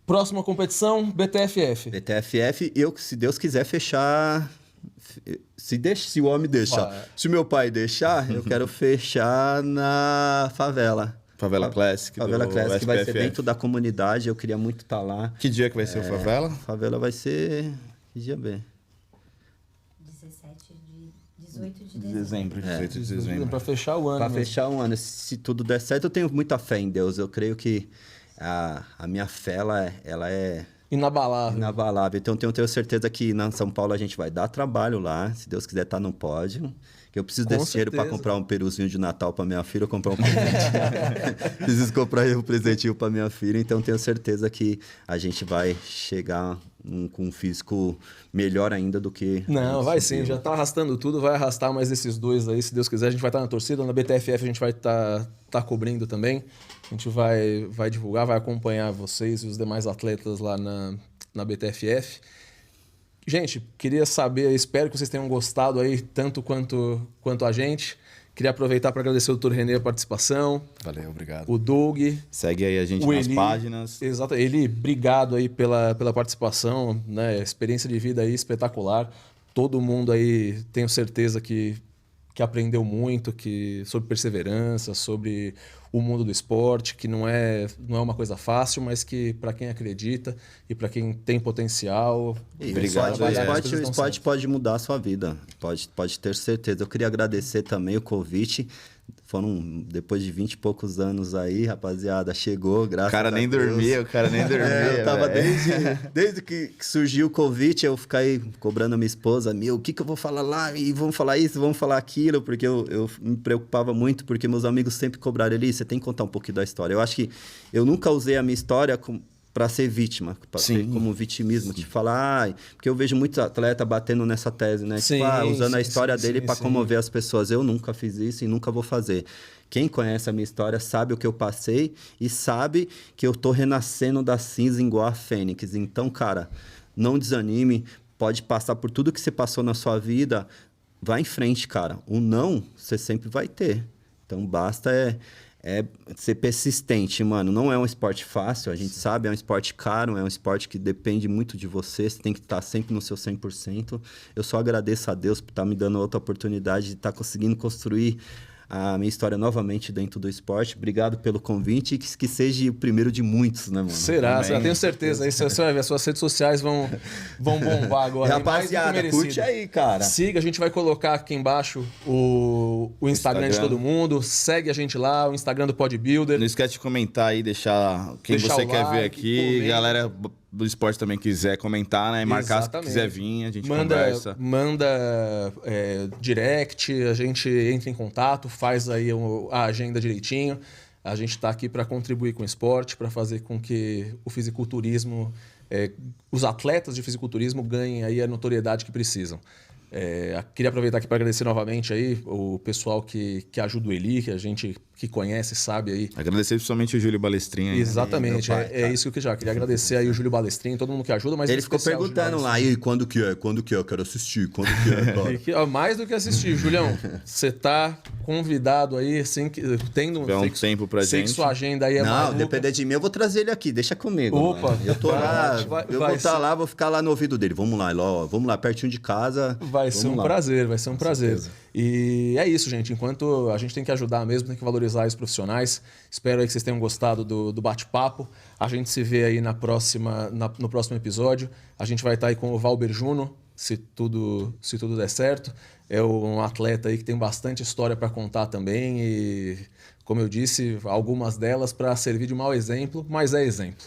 Próxima competição, BTFF. BTFF, se Deus quiser fechar... Se o homem deixar. Se o meu pai deixar, eu quero fechar na favela. Favela Classic. Favela Classic, que vai ser dentro da comunidade. Eu queria muito estar lá. Que dia que vai ser o Favela? Favela vai ser... Que dia bem? 18 de dezembro. 18 de dezembro. Para fechar o ano. Para fechar o ano. Se tudo der certo, eu tenho muita fé em Deus. Eu creio que a minha fé, ela é... Inabalável. Então, eu tenho certeza que na São Paulo a gente vai dar trabalho lá. Se Deus quiser estar no pódio. Que eu preciso desse dinheiro para comprar um peruzinho de Natal para minha filha, ou comprar um presente. Preciso comprar um presentinho para minha filha. Então, tenho certeza que a gente vai chegar com um físico melhor ainda do que... Não, vai sim. Já tá arrastando tudo. Vai arrastar mais esses dois aí. Se Deus quiser, a gente vai estar na torcida. Na BTFF a gente vai estar cobrindo também. A gente vai divulgar, vai acompanhar vocês e os demais atletas lá na BTFF. Gente, queria saber, espero que vocês tenham gostado aí tanto quanto a gente. Queria aproveitar para agradecer ao Dr. René a participação. Valeu, obrigado. O Doug. Segue aí a gente nas páginas. Exato. Eli, obrigado aí pela participação, né? Experiência de vida aí espetacular. Todo mundo aí, tenho certeza que aprendeu muito sobre perseverança, sobre o mundo do esporte, que não é uma coisa fácil, mas que para quem acredita e para quem tem potencial... Obrigado. O esporte pode mudar a sua vida, pode ter certeza. Eu queria agradecer também o convite. Foram depois de 20 e poucos anos aí, rapaziada, chegou, graças a Deus. O cara nem dormia. Eu tava desde que surgiu o convite, eu fiquei cobrando a minha esposa, o que eu vou falar lá? E vamos falar isso, vamos falar aquilo, porque eu me preocupava muito, porque meus amigos sempre cobraram ali, você tem que contar um pouquinho da história. Eu acho que eu nunca usei a minha história para ser vítima, para ser como vitimismo, de falar, porque eu vejo muitos atletas batendo nessa tese, né? Sim, usando a história dele para comover as pessoas. Eu nunca fiz isso e nunca vou fazer. Quem conhece a minha história sabe o que eu passei e sabe que eu tô renascendo da cinza igual a Fênix. Então, cara, não desanime, pode passar por tudo que você passou na sua vida, vai em frente, cara. O não, você sempre vai ter. Então, basta ser persistente, mano. Não é um esporte fácil, a gente sabe, é um esporte caro, é um esporte que depende muito de você, você tem que estar sempre no seu 100%. Eu só agradeço a Deus por estar me dando outra oportunidade de estar conseguindo construir a minha história novamente dentro do esporte. Obrigado pelo convite e que seja o primeiro de muitos, né, mano? Será, tenho certeza. Aí você vai ver, as suas redes sociais vão bombar agora. Rapaziada, curte aí, cara. Siga, a gente vai colocar aqui embaixo o Instagram de todo mundo. Segue a gente lá, o Instagram do Bodybuilder. Não esquece de comentar aí, deixar quem você quer ver aqui. Galera do esporte também quiser comentar, né? E marcar se quiser vir, a gente conversa. Manda direct, a gente entra em contato, faz aí a agenda direitinho. A gente está aqui para contribuir com o esporte, para fazer com que o fisiculturismo, os atletas de fisiculturismo ganhem aí a notoriedade que precisam. Queria aproveitar aqui para agradecer novamente aí o pessoal que ajuda o Eli, que a gente que conhece, sabe aí. Agradecer principalmente o Júlio Balestrinho. Aí, exatamente, isso que eu já queria agradecer aí o Júlio Balestrinho, todo mundo que ajuda, mas ele ficou perguntando lá, e quando que é? Quando que é? Eu quero assistir, quando que é? Mais do que assistir, Julião, você tá convidado aí, assim, tendo um tempo pra gente. Sei que sua agenda aí Não, depender de mim, eu vou trazer ele aqui, deixa comigo. Opa! Mano. Eu tô lá, eu vou estar lá, vou ficar lá no ouvido dele. Vamos lá, pertinho de casa. Vai ser um prazer. E é isso, gente. Enquanto a gente tem que ajudar mesmo, tem que valorizar os profissionais. Espero aí que vocês tenham gostado do bate-papo. A gente se vê aí no próximo episódio. A gente vai estar aí com o Valber Juno, se tudo der certo. É um atleta aí que tem bastante história para contar também e, como eu disse, algumas delas para servir de mau exemplo, mas é exemplo.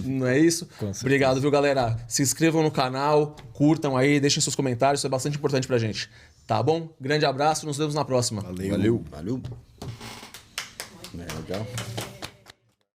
Não é isso? Obrigado, viu, galera? Se inscrevam no canal, curtam aí, deixem seus comentários, isso é bastante importante pra gente. Tá bom? Grande abraço, nos vemos na próxima. Valeu. Legal.